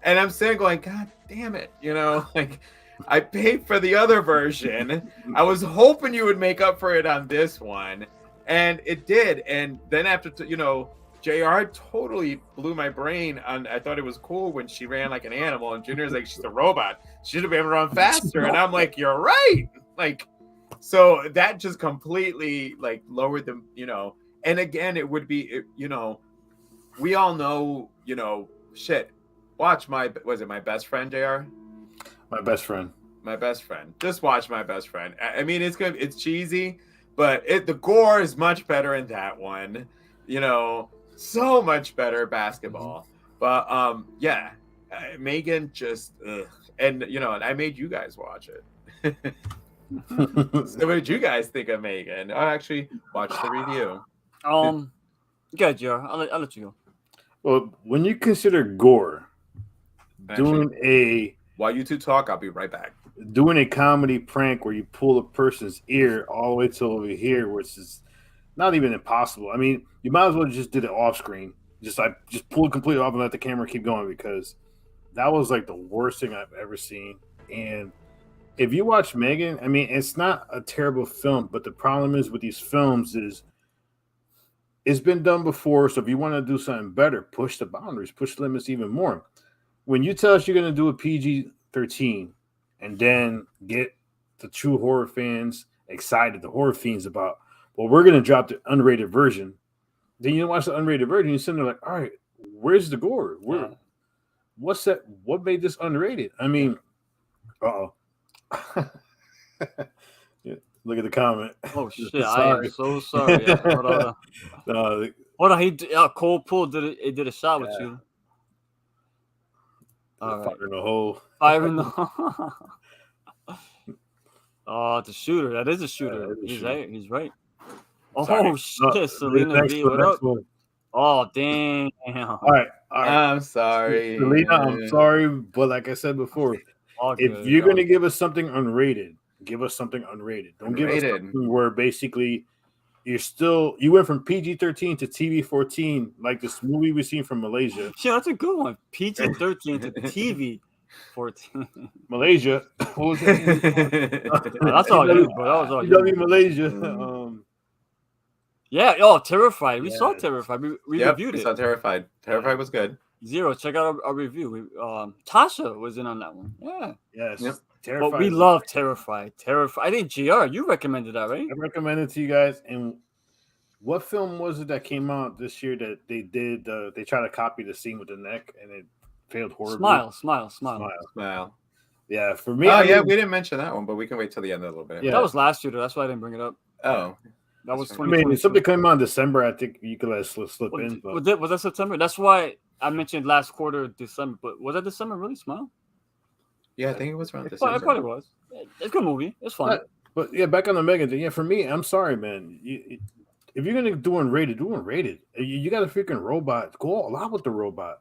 and I'm sitting going, God damn it, like, I paid for the other version. I was hoping you would make up for it on this one, and it did. And then after, JR totally blew my brain on. I thought it was cool when she ran like an animal, and Junior's like, she's a robot. She should be able to run faster. And I'm like, you're right. Like, so that just completely like lowered them, And again, it would be, we all know, shit. Watch my best friend, JR? My best friend. My best friend. Just watch My Best Friend. I mean, it's good. It's cheesy, but the gore is much better in that one. So much better basketball. But yeah, Megan just and and I made you guys watch it. So what did you guys think of Megan? I actually watched the review. Good, JR. I'll let you go. Well, when you consider gore, While you two talk, I'll be right back. Doing a comedy prank where you pull a person's ear all the way to over here, which is not even impossible. I mean, you might as well just did it off screen. Just pull it completely off and let the camera keep going, because that was like the worst thing I've ever seen. And if you watch Megan, I mean, it's not a terrible film, but the problem is with these films is it's been done before. So if you want to do something better, push the boundaries, push the limits even more. When you tell us you're going to do a PG-13 and then get the true horror fans excited, the horror fiends about, well, we're going to drop the unrated version. Then you watch the unrated version, you're sitting there like, all right, where's the gore? What's that? What made this unrated? I mean, yeah, look at the comment. Oh shit! I am so sorry. Hold on. Cole Pool did a shot with you. Fire in the hole. Fire in the hole. Oh, it's a shooter. That is a shooter. He's right. Oh shit, Selena V, what up? Oh damn. All right. I'm sorry. Selena, I'm sorry, but like I said before, if you're gonna give us something unrated, give us something unrated. Don't give us something where basically you went from PG-13 to TV-14, like this movie we seen from Malaysia. Yeah, that's a good one. PG-13 to TV-14. Malaysia. What was that? That's all you, bro. That was all you. Malaysia. Yeah, Terrified. We saw Terrified. We reviewed it. We saw Terrified. Terrified was good. Zero. Check out our review. Tasha was in on that one. Yeah. Yes. Yep. Terrified. But we love Terrified. I think GR, you recommended that, right? I recommended it to you guys. And what film was it that came out this year that they did? They tried to copy the scene with the neck and it failed horribly. Smile. Yeah, for me. We didn't mention that one, but we can wait till the end a little bit. Yeah, that was last year, though. That's why I didn't bring it up. Oh. That was 2020. I mean, if something came out in December, I think you could let it slip in. But... Was that September? That's why I mentioned last quarter December. But was that December really? Smile? Yeah, I think it was around December. It probably was. It's a good movie. It's fun. But yeah, back on the Megan thing. Yeah, for me, I'm sorry, man. If you're gonna do unrated, do unrated. You got a freaking robot. Go all out with the robot.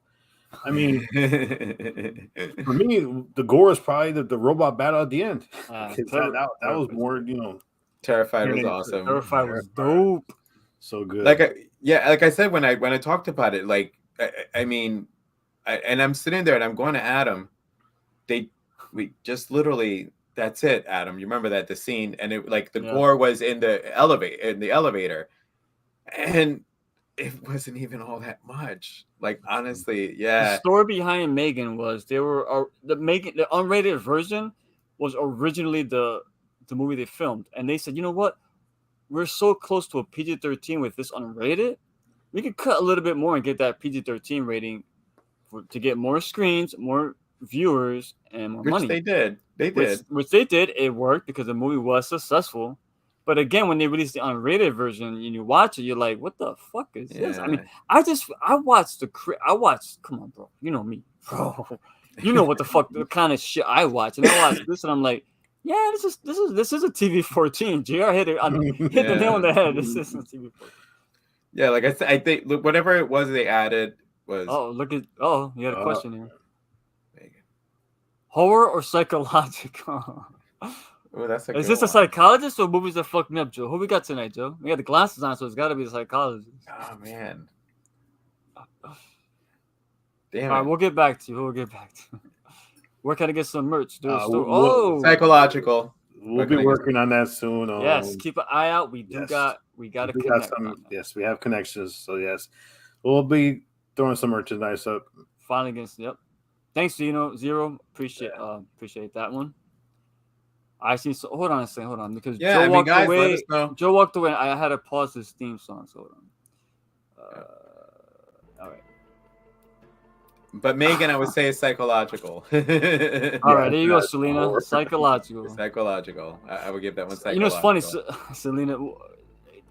I mean, for me, the gore is probably the robot battle at the end. That was more, Terrified was awesome. Terrified was dope. So good. Like I said when I talked about it, like and I'm sitting there and I'm going to Adam. We just literally, that's it, Adam. You remember that the scene, and it like the gore was in the elevator, and it wasn't even all that much. Like honestly, yeah. The story behind Megan was the unrated version was originally the movie they filmed, and they said, you know what, we're so close to a PG-13 with this unrated, we could cut a little bit more and get that PG-13 rating to get more screens, more viewers, and more money. They did. Which they did. It worked because the movie was successful. But again, when they released the unrated version and you watch it, you're like, what the fuck is this? I mean, I watched come on, bro. You know me, bro. You know what the fuck, the kind of shit I watch. And I watched this and I'm like, Yeah, this is a TV 14. JR hit the nail on the head. This is a TV 14. Yeah, like I said, I think whatever it was they added was. You had a question here. Horror or psychological? Oh, that's a Is good this a one. psychologist or movies that fucked me up, Joe? Who we got tonight, Joe? We got the glasses on, so it's got to be the psychologist. Oh man. Damn All right, it. we'll get back to you. Where can I get some merch? Psychological. We'll be working on that soon. Yes, keep an eye out. We got to connect. Yes, we have connections. So yes, we'll be throwing some merchandise up. Finally against Thanks, Zero. Appreciate that one. I see. So hold on a second. Hold on, because Joe walked away. Joe walked away. I had to pause his theme song. So hold on. All right. But Megan, I would say is psychological. All right, there you go, Selena. Psychological. Psychological. I would give that one psychological. You know, it's funny, Selena.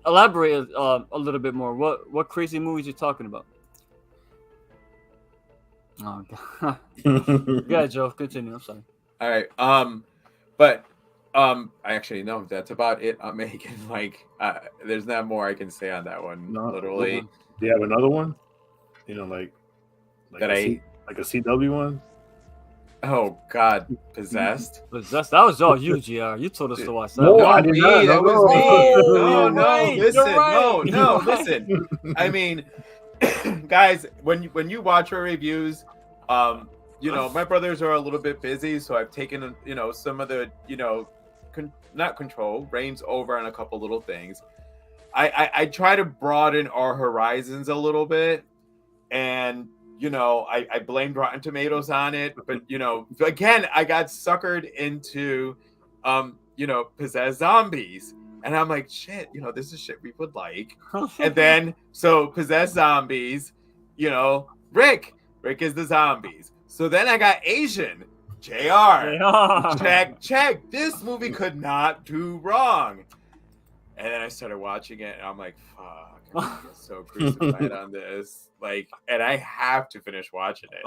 Elaborate a little bit more. What crazy movies you talking about? Oh God. Yeah, Joe. Continue. I'm sorry. All right. But I actually no. That's about it. Megan. Like, there's not more I can say on that one. No, literally. Do you have another one? You know, like a CW one. Oh God, Possessed. That was all you, GR. You told us to watch that. No, I did not. That was me. No, You're right. listen. I mean, guys, when you watch our reviews, my brothers are a little bit busy, so I've taken some of the not control, reins over on a couple little things. I try to broaden our horizons a little bit, and I blamed Rotten Tomatoes on it, but again, I got suckered into Possessed Zombies, and I'm like, shit, this is shit we would like. And then so Possessed Zombies, Rick is the zombies. So then I got Asian JR. Check. This movie could not do wrong. And then I started watching it, and I'm like, fuck, I'm so crucified on this. Like, and I have to finish watching it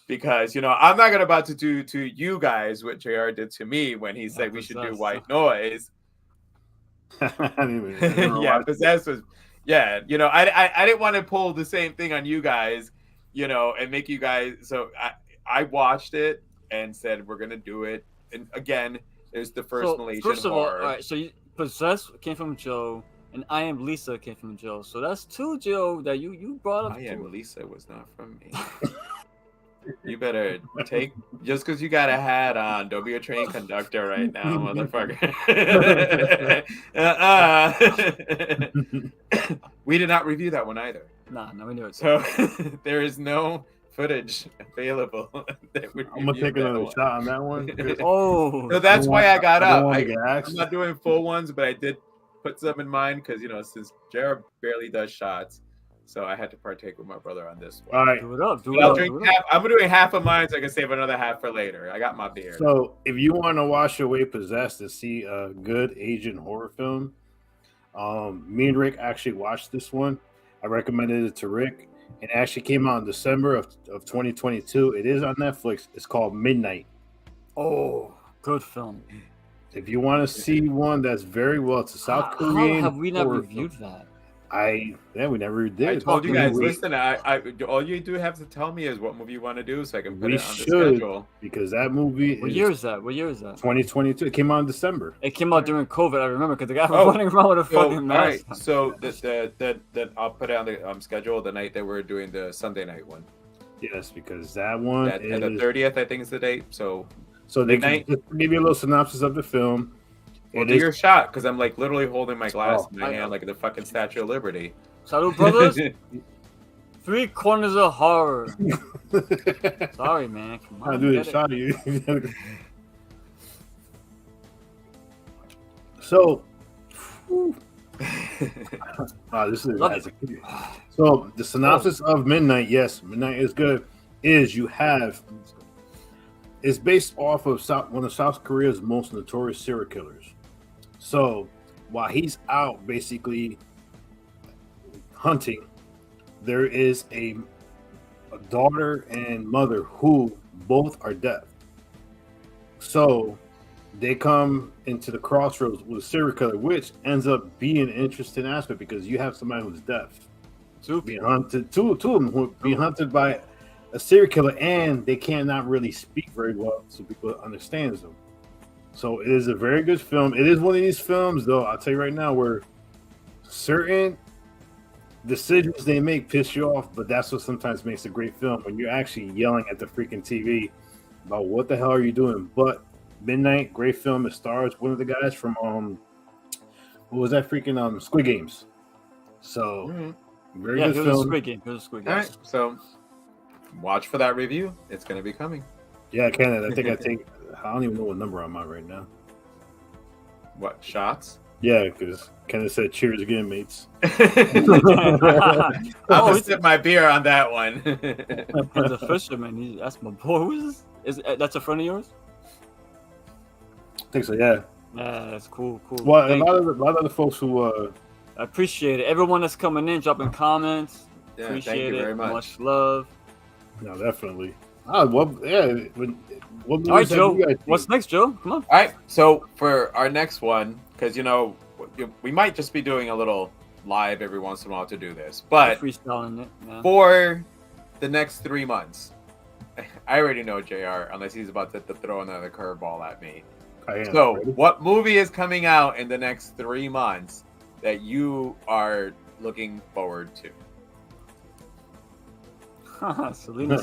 because, I'm not about to do to you guys what JR did to me when he said we should do White Noise. Possessed was, I didn't want to pull the same thing on you guys, and make you guys. So I watched it and said, we're going to do it. And again, there's the first Malaysian first of horror. All right, so Possessed came from Joe, and I Am Lisa came from Joe. So that's two, Joe, that you brought up. I Am Lisa was not from me. You better take, just because you got a hat on, don't be a train conductor right now, motherfucker. We did not review that one either. Nah, we knew it. So there is no footage available. I'm gonna take another shot on that one. So that's why I got up. I'm not doing full ones, but I did put some in mind because since Jared barely does shots, so I had to partake with my brother on this one. All right, do it up. I'm doing half of mine, so I can save another half for later. I got my beer. So if you want to wash away Possessed and see a good Asian horror film, me and Rick actually watched this one. I recommended it to Rick. It actually came out in December of 2022. It is on Netflix. It's called Midnight. Oh, good film. If you want to see one that's very well, it's a South Korean. How have we not reviewed that? We never did. I told you guys, listen, all you do have to tell me is what movie you want to do so I can put it on the schedule. Because that movie What year is that? 2022. It came out in December. It came out during COVID, I remember, because the guy was running around with a fucking mask. All right, so that I'll put it on the schedule the night that we're doing the Sunday night one. Yes, because that one and the 30th, I think, is the date. So they can just give you a little synopsis of the film. Well, do your shot, because I'm like literally holding my glass in my hand like the fucking Statue of Liberty. Salud, brothers. 3 corners of horror. Sorry, man. Come on. I'll do this shot of you. So, this is so the synopsis of Midnight. Yes, Midnight is good. It's based off of one of South Korea's most notorious serial killers. So while he's out basically hunting, there is a daughter and mother who both are deaf. So they come into the crossroads with a serial killer, which ends up being an interesting aspect because you have somebody who's deaf being hunted, two of them who are being hunted by a serial killer, and they cannot really speak very well, so people understands them. So it is a very good film. It is one of these films, though, I'll tell you right now, where certain decisions they make piss you off, but that's what sometimes makes a great film, when you're actually yelling at the freaking TV about what the hell are you doing. But Midnight, great film. It stars one of the guys from what was that freaking Squid Games. So very good film. Squid Game. It was Squid Game. All right, so watch for that review. It's going to be coming. Yeah, Canada. I think I don't even know what number I'm on right now. What, shots? Yeah, because Kenneth said cheers again, mates. I'm gonna sip my beer on that one. The fisherman, that's my boy. Who is this? That's a friend of yours? I think so, yeah. Yeah, that's cool. Well, a lot of the folks who I appreciate it. Everyone that's coming in, dropping comments. Yeah, appreciate thank you it. very much. Love. No, definitely. What All right, Joe. What's next, Joe? Come on. All right, so for our next one, because we might just be doing a little live every once in a while to do this, but freestyling it. Yeah. for the next 3 months, I already know JR, unless he's about to throw another curveball at me. So, what movie is coming out in the next 3 months that you are looking forward to? Selena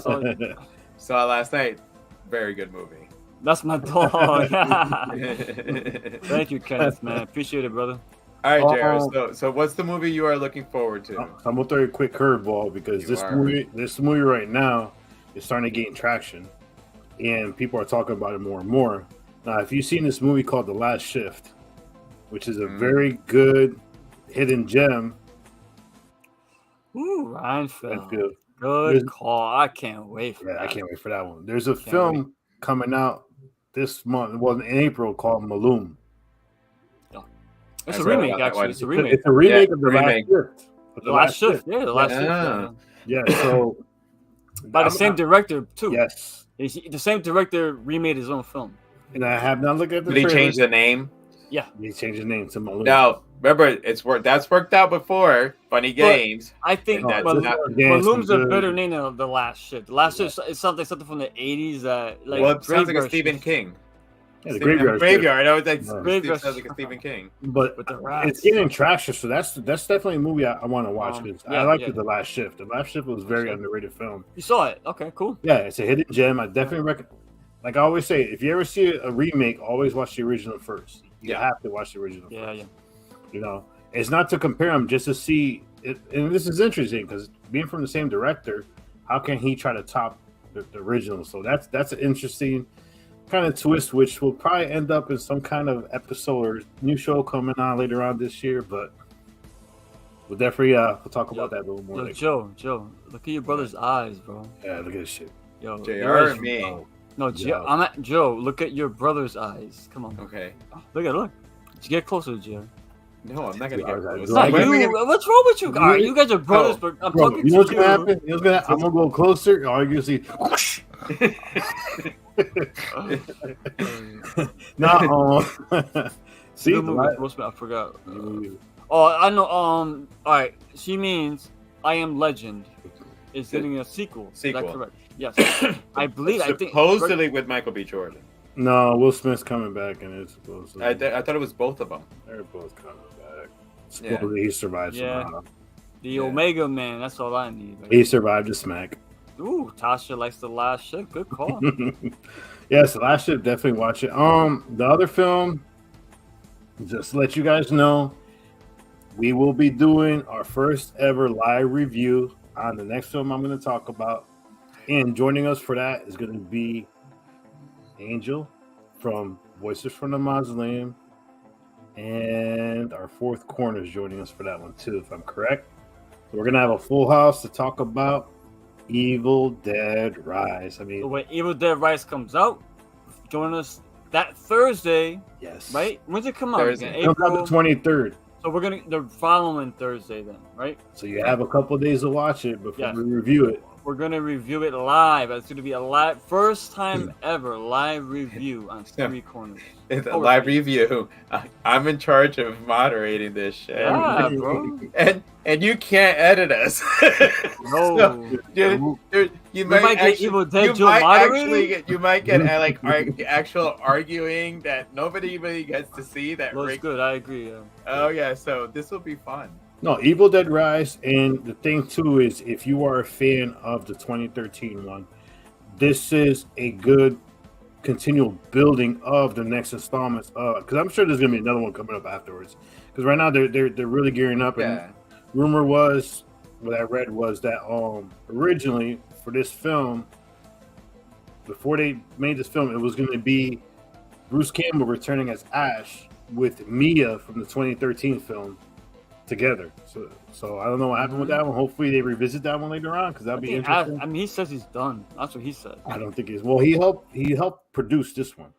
Saw last night. Very good movie. That's my dog. Thank you, Kenneth, man. Appreciate it, brother. All right, JR. So what's the movie you are looking forward to? I'm gonna throw you a quick curveball because this movie right now is starting to gain traction, and people are talking about it more and more. Now, if you've seen this movie called The Last Shift, which is a very good hidden gem. Ooh, Reinfeld. Good. Good call. I can't wait for that. I can't wait for that one. There's a film coming out this month, well, in April, called Malum. It's a remake, actually. It's a remake. It's a remake of The Last Shift. The Last Shift. Yeah, The Last Shift. Yeah, so by the same director too. Yes, the same director remade his own film. And I have not looked at the. Did he change the name? Yeah, he changed the name to Malum. Now, remember, that's worked out before. Funny Games. But I think Malum's a better name than The Last Shift. The Last Shift is something from the 80s. Well, it sounds like a Stephen King. Yeah, the Graveyard. I was like, Graveyard sounds like a Stephen King. But it's getting traction, so that's definitely a movie I want to watch because I liked The Last Shift. The Last Shift was a very underrated film. You saw it? Okay, cool. Yeah, it's a hidden gem. I definitely recommend. Like I always say, if you ever see a remake, always watch the original first. You have to watch the original. Yeah. You know, it's not to compare them, just to see it. And this is interesting because being from the same director, how can he try to top the original? So that's an interesting kind of twist, which will probably end up in some kind of episode or new show coming on later on this year. But we'll definitely we'll talk about that a little more. Joe, look at your brother's eyes, bro. Yeah, look at this shit. Yo, JR and me. No, I'm at Joe. Look at your brother's eyes. Come on. Okay. Look. Get closer, Joe. No, I'm not gonna get close. It's not you. What's wrong with you? All right, you guys are brothers, but I'm talking to you. You know what's gonna happen? You know what's gonna happen? I'm gonna go closer. All you're gonna see. See, I forgot. Oh, I know. All right. She means I Am Legend is getting a sequel. Is that correct? Yes. I believe. Supposedly with Michael B. Jordan. No, Will Smith's coming back, and it's supposed to. I thought it was both of them. They're both coming back. Supposedly he survived somehow. The Omega Man. That's all I need. He survived the smack. Ooh, Tasha likes The Last Shift. Good call. Yes, The Last Shift. Definitely watch it. The other film, just to let you guys know, we will be doing our first ever live review on the next film I'm going to talk about. And joining us for that is going to be Angel from Voices from the Mausoleum. And our fourth corner is joining us for that one too, if I'm correct. So we're going to have a full house to talk about Evil Dead Rise. So when Evil Dead Rise comes out, join us that Thursday. Yes. Right? When's it come out? Thursday. It comes out the 23rd. So we're the following Thursday then, right? So you have a couple of days to watch it before we review it. We're gonna review it live. It's gonna be a live, first time ever live review on Three Corners. It's a live review. I'm in charge of moderating this shit. Yeah, bro. And you can't edit us. No. So, you might might get actually, Evil Dead you Joe might moderating? actually get, you might get like actual arguing that nobody really gets to see. That Looks Rick. good. I agree. Yeah. Oh yeah, so this will be fun. No, Evil Dead Rise, and the thing too is, if you are a fan of the 2013 one, this is a good continual building of the next installments. Because I'm sure there's gonna be another one coming up afterwards. Because right now they're really gearing up. Yeah. And rumor was, what I read was that originally for this film, before they made this film, it was going to be Bruce Campbell returning as Ash with Mia from the 2013 film together. So I don't know what happened with that one. Hopefully they revisit that one later on, because that'd be interesting. I mean, he says he's done. That's what he said. I don't think he's. Well, he helped produce this one.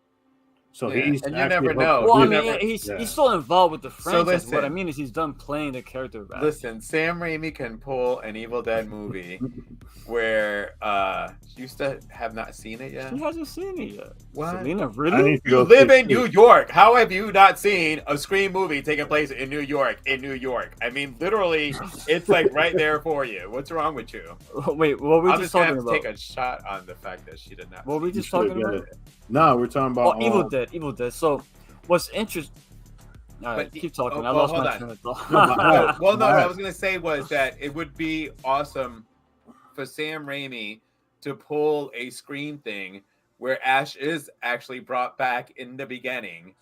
So Yeah, he's and you actually never helped know. Well, I produce- mean, never- he's still involved with the franchise. listen. What I mean is he's done playing the character back. Listen, Sam Raimi can pull an Evil Dead movie where you still have not seen it yet. He hasn't seen it yet. What? Selena, I really? need to You go live see in it. New York. How have you not seen a Scream movie taking place in New York? In New York, I mean, literally, it's like right there for you. What's wrong with you? Wait, what were we I'm just just gonna talking have to about? take a shot on the fact that she did not. What were we You just should've talking got about? it. No, we're talking about Oh, Evil Dead. So, what's interesting? All right, But keep talking. I well, lost hold my on. train of thought. No, but- Well, no, what I Right. was gonna say was that it would be awesome for Sam Raimi to pull a Scream thing where Ash is actually brought back in the beginning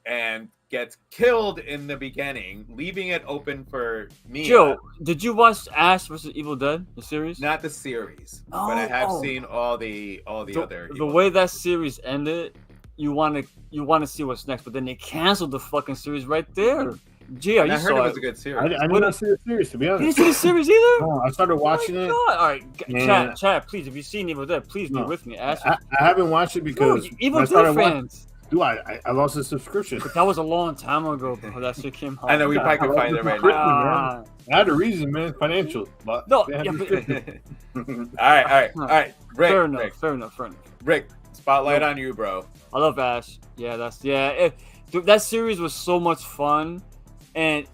and gets killed in the beginning, leaving it open for Mia. Joe, did you watch Ash vs. Evil Dead, the series? Not the series, but I have seen all the other. The Evil way Dead. that series ended, you want to see what's next, but then they canceled the fucking series right there. Gee, And you I heard saw it was a good series. I did not see the series, to be You didn't honest. see the series either? No, I started watching Oh my it. God. All right, Yeah. chat, please. If you've seen Evil Dead, please be No. with me. Ash, I haven't watched it because Dude, when Evil I Dead started watching, fans. dude, I lost the subscription. But that was a long time ago, bro. That shit came out. I know we probably can find it right now. Ah. I had a reason, man, financial. But No, they had yeah, to but- restrict all right. Fair Rick, enough. Rick, spotlight on you, bro. I love Ash. Yeah, dude, that series was so much fun, and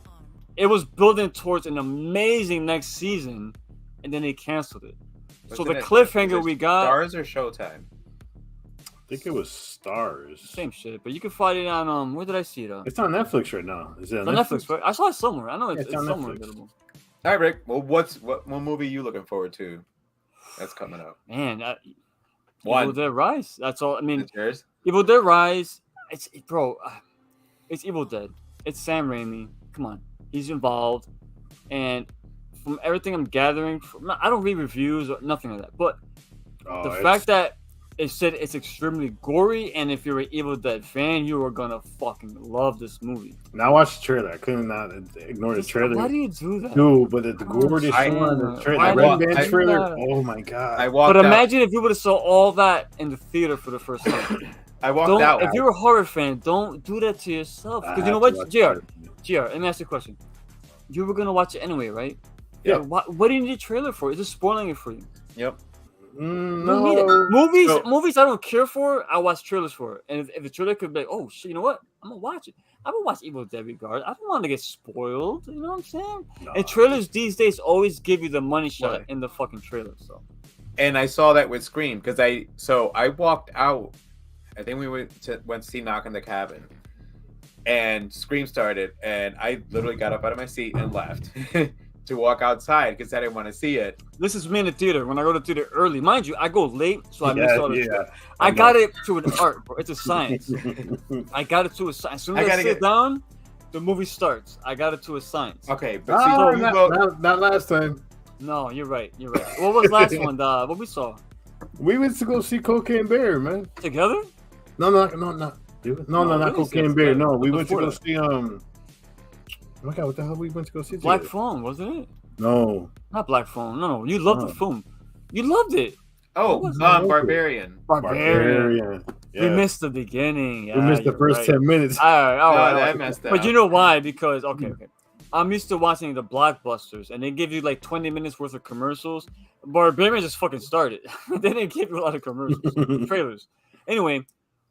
it was building towards an amazing next season, and then they canceled it. So the Wasn't it- cliffhanger was it we got, Stars or Showtime? I think it was Stars. same shit. But you can find it on where did I see it on? It's on Netflix right now. Is it It's on Netflix, right? I saw it somewhere. I know it's It's on somewhere Netflix. available. All right, Rick. Well, what movie are you looking forward to? That's coming up. Man, One. Evil Dead Rise. That's all. I mean, It's yours. Evil Dead Rise. It's Evil Dead. It's Sam Raimi. Come on, he's involved, and from everything I'm gathering, I don't read reviews or nothing like that. But Oh, the it's- fact that it said it's extremely gory, and if you're an Evil Dead fan, you are gonna fucking love this movie. Now I watched the trailer. I couldn't not ignore the trailer. Why do you do that? Dude, but the gore they I- show on the Why trailer, do you the Red Band do trailer. that? Oh my god! I walked But out. imagine if you would have saw all that in the theater for the first time. I walked out. If you're a horror fan, don't do that to yourself. I Because you know have to what, watch JR, it. JR, let me ask you a question. You were gonna watch it anyway, right? Yeah. What do you need a trailer for? Is it spoiling it for you? Yep. You don't need it. No, Movies I don't care for, I watch trailers for it. And if the trailer could be like, oh shit, you know what? I'm gonna watch it. I'm gonna watch Evil Dead regard. I don't want to get spoiled. You know what I'm saying? no. And trailers these days always give you the money shot Right. in the fucking trailer. So And I saw that with Scream because I walked out. I think we went to see Knock on the Cabin, and Scream started, and I literally got up out of my seat and left to walk outside because I didn't want to see it. this is me in the theater. When I go to theater early, mind you, I go late, so I miss all the yeah. I I got know. it to an art, bro. It's a science. I got it to a science. As soon I as I gotta sit get- down, the movie starts. I got it to a science. Okay, but see, Ah, you not, go, not last time. No, you're right. You're right. What was last one? What we saw We went to go see Cocaine Bear, man. together? No, not really? Cocaine Bear. No, we What went to before go that? see Oh my god, what the hell we went to go see? Black together? Phone, wasn't it? No, Not Black Phone. No, you loved the No. film. You loved it. oh, What was that? Barbarian. Barbarian. Yeah. We missed the beginning. We missed the you're first right. 10 minutes. All right. No, All I right. messed that But up. you know why? Because okay. I'm used to watching the blockbusters, and they give you like 20 minutes worth of commercials. Barbarian just fucking started. They didn't give you a lot of commercials, trailers. Anyway,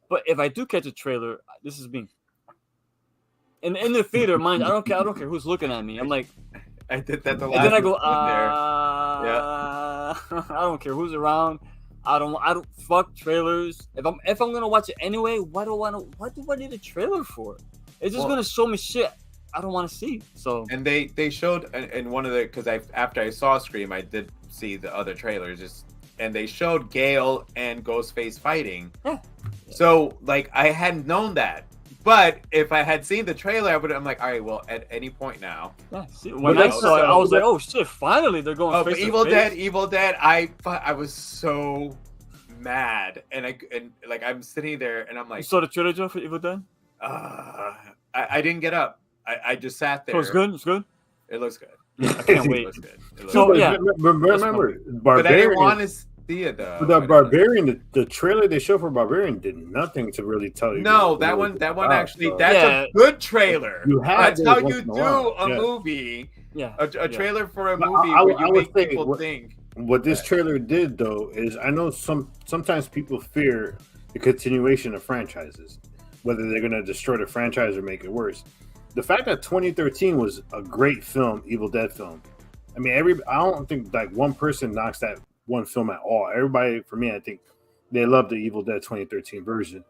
but if I do catch a trailer, this is me. In the theater, mind, I don't care who's looking at me. I'm like, I did that the last. and then I go, Yeah. I don't care who's around. I don't fuck trailers. If I'm gonna watch it anyway, what do I need a trailer for? It's just gonna show me shit I don't want to see. So And they showed in one of the, because after I saw Scream, I did see the other trailers, and they showed Gale and Ghostface fighting. Yeah. So like I hadn't known that, but if I had seen the trailer, I'm like, all right, well, at any point now. yeah, see, when I saw it, I was like, oh shit, finally they're going. Oh, face but to Evil face. Dead, I was so mad, and I'm sitting there, and I'm You like, saw the trailer, Joe, for Evil Dead? I didn't get up. I just sat there. So it's good. It's good. It looks good. I can't It wait. looks good. It looks So, good. yeah. Remember, But I didn't Barbarian. want to see it though. But the Barbarian, the trailer they showed for Barbarian did nothing to really tell you. No, what that it one was about, actually, so. that's Yeah. a good trailer. You have That's those how once you in a do while. a Yeah. movie. Yeah. A trailer for a But movie I where you would make say people think. What this trailer did, though, is I know sometimes people fear the continuation of franchises, whether they're going to destroy the franchise or make it worse. The fact that 2013 was a great film, Evil Dead film. I mean, I don't think like one person knocks that one film at all. Everybody, for me, I think they love the Evil Dead 2013 version.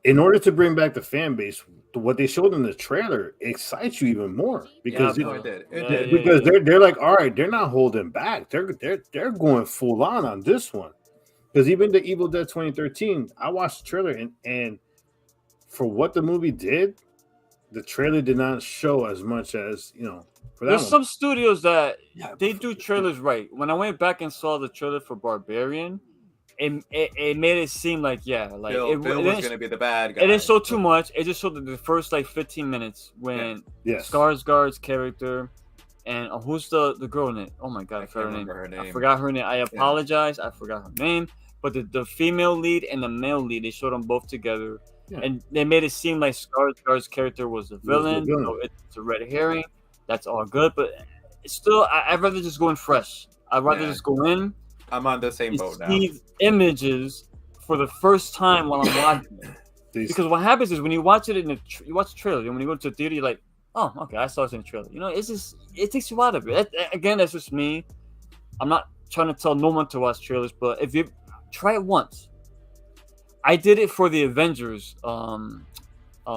In order to bring back the fan base, what they showed in the trailer excites you even more because No, it did. It Yeah, did. yeah, because yeah. they're like, all right, they're not holding back. They're going full on this one. Because even the Evil Dead 2013, I watched the trailer and for what the movie did, the trailer did not show as much as for that There's one. some studios that they do trailers right. When I went back and saw the trailer for Barbarian, it made it seem like Bill it was didn't- going to be the bad guy. It didn't show too much. It just showed the first like 15 minutes when Yes. Skarsgård's character and who's the girl in it? Oh my god, I forgot remember her name. I forgot her name. I apologize. I forgot her name. But the female lead and the male lead, they showed them both together, and they made it seem like Skarsgård's character was the villain. So it's a red herring. That's all good, but it's still, I'd rather just go in fresh. I'd rather just go in. I'm on the same boat now. See images for the first time while I'm watching it. Because what happens is when you watch it you watch the trailer, and when you go to the theater, you're like, oh, okay, I saw it in the trailer. It takes you out of it. Again, that's just me. I'm not trying to tell no one to watch trailers, but if you try it once, I did it for the Avengers,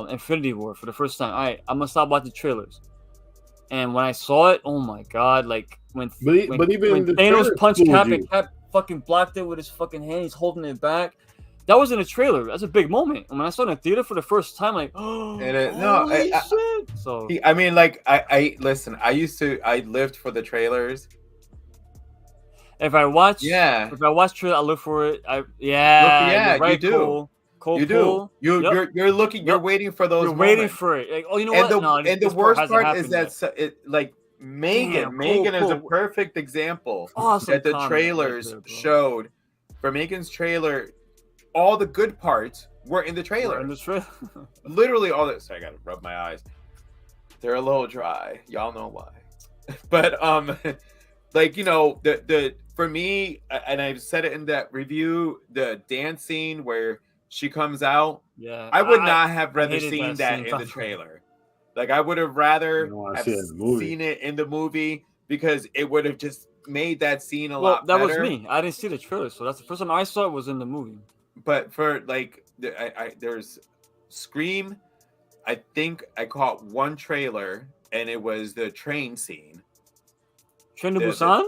Infinity War for the first time. All right, I'm gonna stop watching trailers. And when I saw it, oh my god! Like when even when the Thanos trailer punched fooled Cap you. and Cap fucking blocked it with his fucking hand, he's holding it back. That was in a trailer. That's a big moment. And when I saw it in the theater for the first time, like, oh, holy shit! So I mean, like, I listen. I lived for the trailers. if I watch trailer, I look for it. You're right, you do. Cole, You do. You're looking. You're waiting for those. You're waiting moments. for it. Like, oh, you know And what? the worst part is that Megan. Damn, Megan is a Cole. perfect example Awesome that the comment trailers right there, bro. showed. For Megan's trailer, all the good parts were in the trailer. In the trailer. Literally all that. Sorry, I gotta rub my eyes. They're a little dry. Y'all know why. But like the for me, and I've said it in that review, the dance scene where she comes out. Yeah, I would not have rather hated seen that that scene. in the trailer. Like I would have rather have see it in the movie. seen it in the movie because it would have just made that scene a Well, lot that better. was me. I didn't see the trailer, so that's the first time I saw it was in the movie. But for like, there's Scream. I think I caught one trailer, and it was the train scene. Train to The- Busan?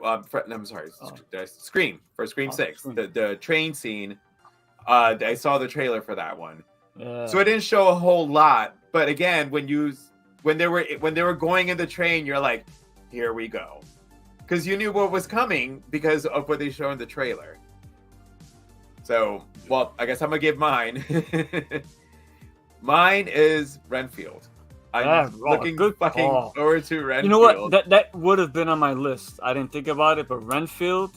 I'm sorry, the Scream for Scream 6. Scream. The train scene. I saw the trailer for that one. Yeah. So it didn't show a whole lot, but again, when they were going in the train, you're like, here we go, because you knew what was coming because of what they showed in the trailer. So, well, I guess I'm gonna give mine. Mine is Renfield. I'm looking good fucking call. forward to Renfield. You know what? That would have been on my list. I didn't think about it, but Renfield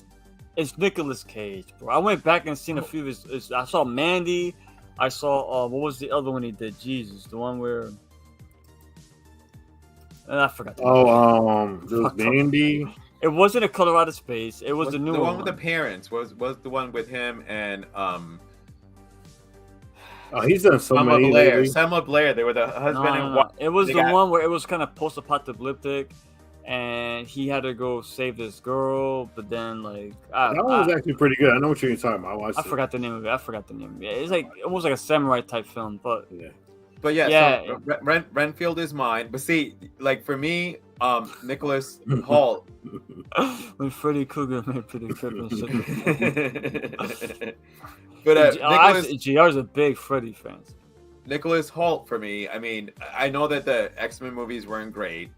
is Nicolas Cage, bro. I went back and seen a few of his. I saw Mandy. I saw what was the other one he did? Jesus, the one where I forgot. There was Bambi. It wasn't A Color Out of Space. It was the new the one. one with the parents. Was the one with him and He's done so Selma many Blair. lately. Selma Blair. They were the husband and wife. It was They the got- one where it was kind of post-apocalyptic, and he had to go save this girl. But then, like, That one was actually pretty good. I know what you're talking about. I watched I it. forgot the name of it. Yeah, it's like almost like a samurai type film, but Yeah. But yeah, Yeah. so Renfield is mine. But see, like for me, Nicholas Hoult. when Freddy Krueger made Pretty Crippin' But GR's a big Freddy fan. Nicholas Hoult for me. I mean, I know that the X-Men movies weren't great,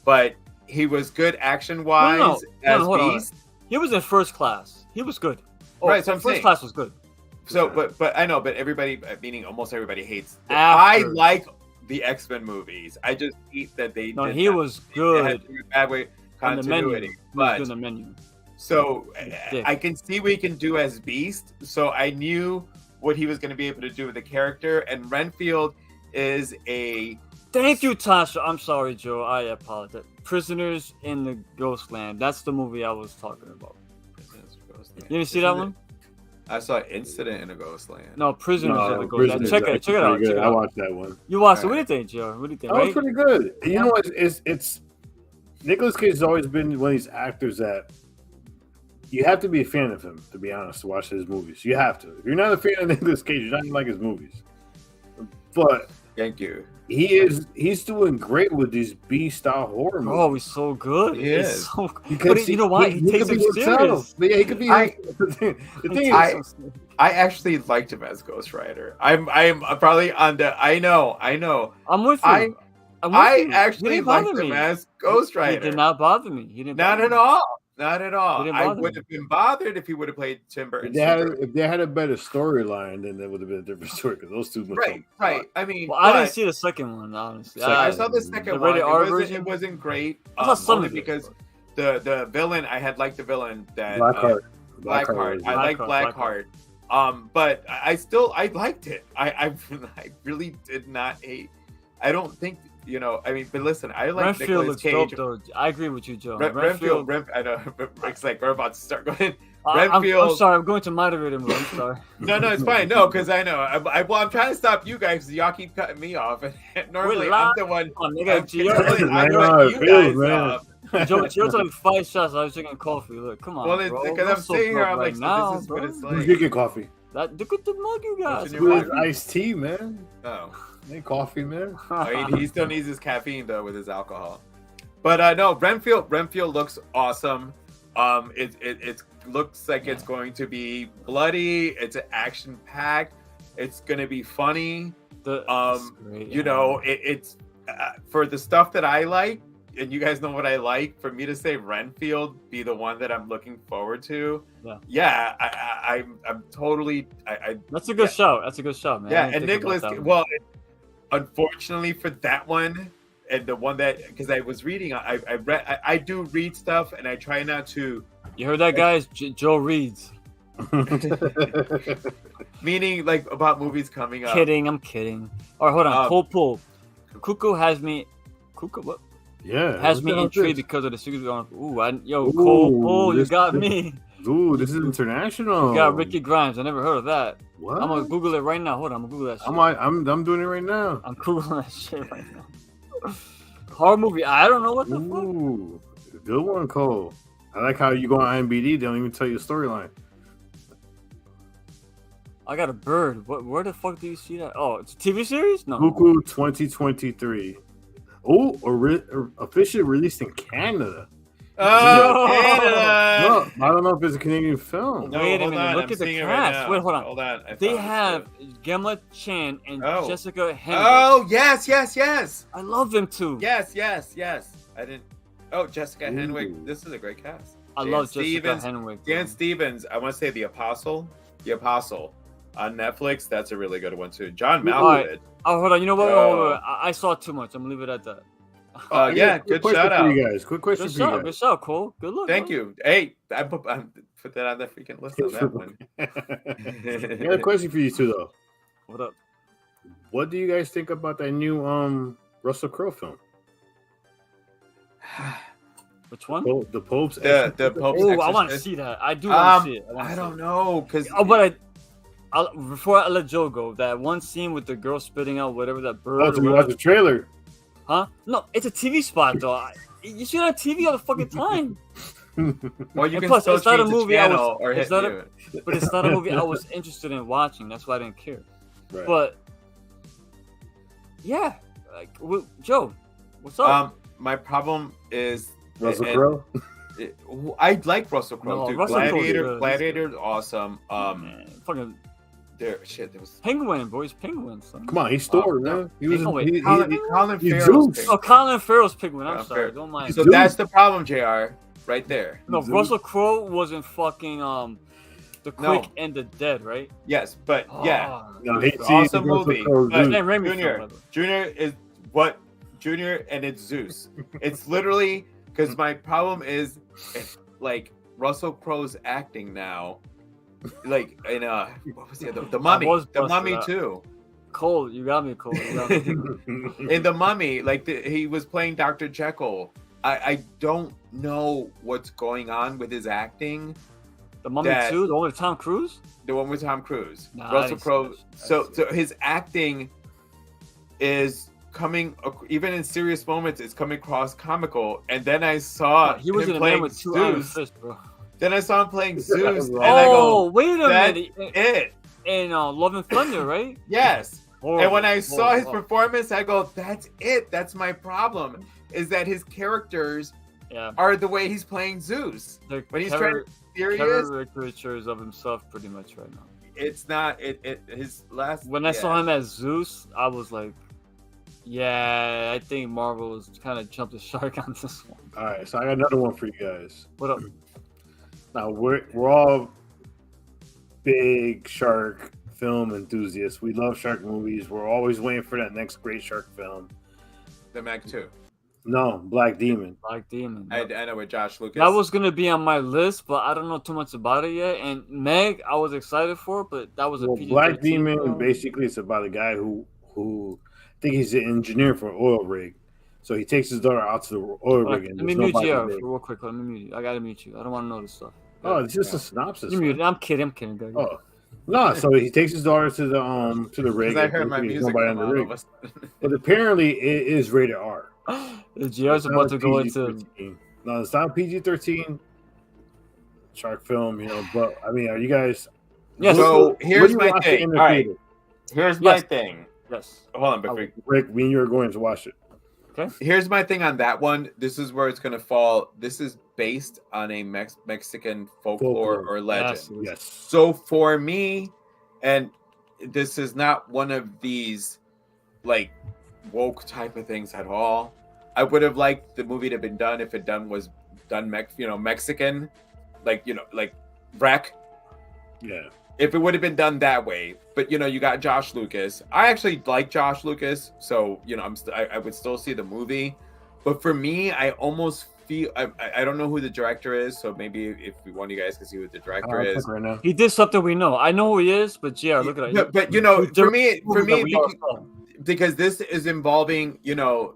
but he was good action-wise as hold on. Beast. He was in First Class. He was good. Right, so I'm First saying. Class was good. So, but I know, but everybody, meaning almost everybody, hates. After. I like the X-Men movies. I just hate that they. No, did he not- was They good had to do bad way on the menu. continuity, He was but good on the menu. so Yeah. I can see what he can do as Beast. So I knew what he was going to be able to do with the character, and Renfield is a. Thank you, Tasha. I'm sorry, Joe. I apologize. Prisoners in the Ghostland. That's the movie I was talking about. You didn't see that one? I saw Incident in a Ghostland. No, Prisoners in the Ghostland. Prisoners Check is it actually out. pretty Check good. it I out. watched that one. You watched it. All What do you right. think, Joe? What do you think? That was Right? pretty good. You know what? It's Nicolas Cage has always been one of these actors that you have to be a fan of him, to be honest, to watch his movies. You have to. If you're not a fan of Nicolas Cage, you're not gonna like his movies. But Thank you. he's doing great with these B-style horror movies. Oh, he's so good. He He's is. so Because but you know what? He takes could it be himself. serious. But yeah, he could be. I- the thing He is, takes it so serious. I actually liked him as Ghost Rider. I'm probably on the. I know. I'm with you. I I'm with I you. He actually didn't bother liked him me. as Ghost He Rider. did not bother me. He didn't. Not bother at me. all. Not at all. He didn't I bother would me. have been bothered if he would have played Tim Burton. if they had a better storyline, then that would have been a different story. Because those two, Right. I mean, Well, I but- didn't see the second one, honestly. Second. I saw the The second one. rated It R wasn't, version? it wasn't great. I saw some only of it. because the villain, I had liked the villain that Blackheart. Blackheart. I like Blackheart. Blackheart. But I liked it. I really did not hate. I don't think I mean, but listen, I like Renfield Nicolas looks Cage. dope, though. I agree with you, Joe. Renfield. I know. It's like we're about to start going. I'm Renfield. sorry. I'm going to moderator mode. I'm sorry. No, it's fine. No, because I know. I'm trying to stop you guys because y'all keep cutting me off. And normally I'm the one. Come on, nigga. Normally, I Man, cut it you feels, guys man. off. Joe took like 5 shots. I was drinking coffee. Look, come on, Well, it's bro. because Don't I'm soak sitting here. up I'm like, right so now, this is what bro. it's Who's like. drinking coffee? Look at the mug you got. What's in your Who's iced tea, man? Oh. Ain't coffee, man. He still needs his caffeine though with his alcohol. But no, Renfield looks awesome. It looks like it's going to be bloody. It's action packed. It's going to be funny. It's for the stuff that I like, and you guys know what I like. For me to say Renfield be the one that I'm looking forward to. Yeah, I'm totally. That's a good shout. That's a good shout, man. Yeah, and Nicholas. Well, unfortunately for that one, and the one that because I was reading, I do read stuff, and I try not to. You heard that, guys? Joe reads. Meaning, like about movies coming up. I'm kidding. All right, hold on. Cold pull. Cuckoo has me. Cuckoo, what? Yeah. Has me intrigued because of the secrets going. Cold pull. You got me. Ooh, this is international. You got Ricky Grimes. I never heard of that. What? I'm gonna Google it right now. Hold on, I'm gonna Google that shit. I'm doing it right now. I'm Googling that shit right now. Horror movie. I don't know what the fuck. Ooh, good one, Cole. I like how you go on IMDb. They don't even tell you the storyline. I got a bird. Where the fuck do you see that? Oh, it's a TV series? No. Cuckoo 2023. Oh, officially released in Canada. Oh, Canada! No, I don't know if it's a Canadian film. No, Wait a hold minute, on, look I'm at the seeing it cast. right now. Wait, hold on. Hold on. They have Gemma Chan and Oh. Jessica Henwick. Oh yes. I love them too. Yes. I didn't. Oh, Jessica Ooh. Henwick. This is a great cast. I Dan love Stevens. Jessica Henwick. Dan Stevens. I want to say The Apostle. The Apostle on Netflix. That's a really good one too. John Malkovich. Oh, hold on. You know what? Oh. Wait. I saw too much. I'm gonna leave it at that. Yeah, good question shout for out. you guys. Quick question Good for you shout. guys. Good shout, Cole. Good luck. Thank bro. you. Hey, I put that on the freaking list on that one. I got a question for you two though. What up? What do you guys think about that new Russell Crowe film? Which one? The Pope's. The Pope's Oh, I want to Exorcist. see that. I do want to see it. I don't know because Oh, but before I let Joe go, that one scene with the girl spitting out whatever that bird. Oh, or so we whatever- watched the trailer. Huh? No, it's a TV spot though. You see it on TV all the fucking time. well, you And can plus, still it's not a change the movie I was- channel or it's hit not a- mute. But it's not a movie I was interested in watching. That's why I didn't care. Right. But yeah, like Joe, what's up? My problem is Russell and- Crowe. I like Russell Crowe. No, Dude, Russell Crowe's Gladiator, good. Gladiator's awesome. Man, fucking There was Penguin, boys, Penguin. Son. Come on, he's Thor, no. man. He was. No, wait, Colin he's Farrell's Zeus. Oh, Colin Farrell's Penguin. I'm Colin sorry, Farrell. don't mind. So Zeus. that's the problem, JR, right there. No, Zeus. Russell Crowe wasn't fucking The Quick No. and the Dead, right? Yes, but yeah, Oh, No, it's he- an awesome Russell movie. Crowe's But Zeus. Sam Raimi Junior, film, by the way. Junior is what Junior, and it's Zeus. It's literally because my problem is like Russell Crowe's acting now, like in what was the Mummy, was the busted Mummy up. too. Cole, you got me, Cole. You got me. In the Mummy, like he was playing Dr. Jekyll. I don't know what's going on with his acting. The Mummy That- 2, the one with Tom Cruise? The one with Tom Cruise, Nah, I Russell didn't see Crowe. that. I So didn't see his acting is coming, even in serious moments, it's coming across comical. And then I saw He was him in a playing man with two iron Zeus. fists, bro. Then I saw him playing Zeus, and I Oh, go, wait a "That's minute. it." In Love and Thunder, right? Yes. And when I saw his Horrible. performance, I go, "That's it. That's my problem. Is that his characters Yeah. are the way he's playing Zeus. The When he's trying to be serious, caricatures of himself pretty much right now. it's not. His last. When I saw him as Zeus, I was like, yeah, I think Marvel has kind of jumped the shark on this one. All right, so I got another one for you guys. What up? Now we're all big shark film enthusiasts. We love shark movies. We're always waiting for that next great shark film. the Meg 2. No, Black Demon. Black Demon. I know with Josh Lucas. That was gonna be on my list, but I don't know too much about it yet. And Meg, I was excited for, but that was a Well, PG-13 Black Demon film. basically it's about a guy who I think he's an engineer for an oil rig. So he takes his daughter out to the oil rig. And Let me there's mute nobody you there. real quick. Let me mute you. I gotta mute you. I don't want to know this stuff. Oh, it's just a synopsis. You man. mute. I'm kidding. Go ahead. Oh no! So he takes his daughter to the rig. Because I and heard my there's music nobody come on on the all of rig. a sudden. But apparently it is rated R. The GR's about to go into. PG-13. No, it's not PG-13 shark film, But I mean, are you guys? Yes. So What here's do you my watch thing. in the All right, theater? here's my Yes. thing. Yes. Hold on, before Rick, me and you are going to watch it. here's my thing on that one. This is where it's gonna fall. This is based on a Mexican folklore or legend. Yes. Yes. So for me, and this is not one of these like woke type of things at all. I would have liked the movie to have been done if it was done Mexican, like Wreck. Yeah. If it would have been done that way, but you got Josh Lucas. I actually like Josh Lucas, so I would still see the movie. But for me, I almost feel I don't know who the director is, so maybe if one of you guys can see who the director I'll is. check right now. He did something we know. I know who he is, but GR, look at it. But for me, because this is involving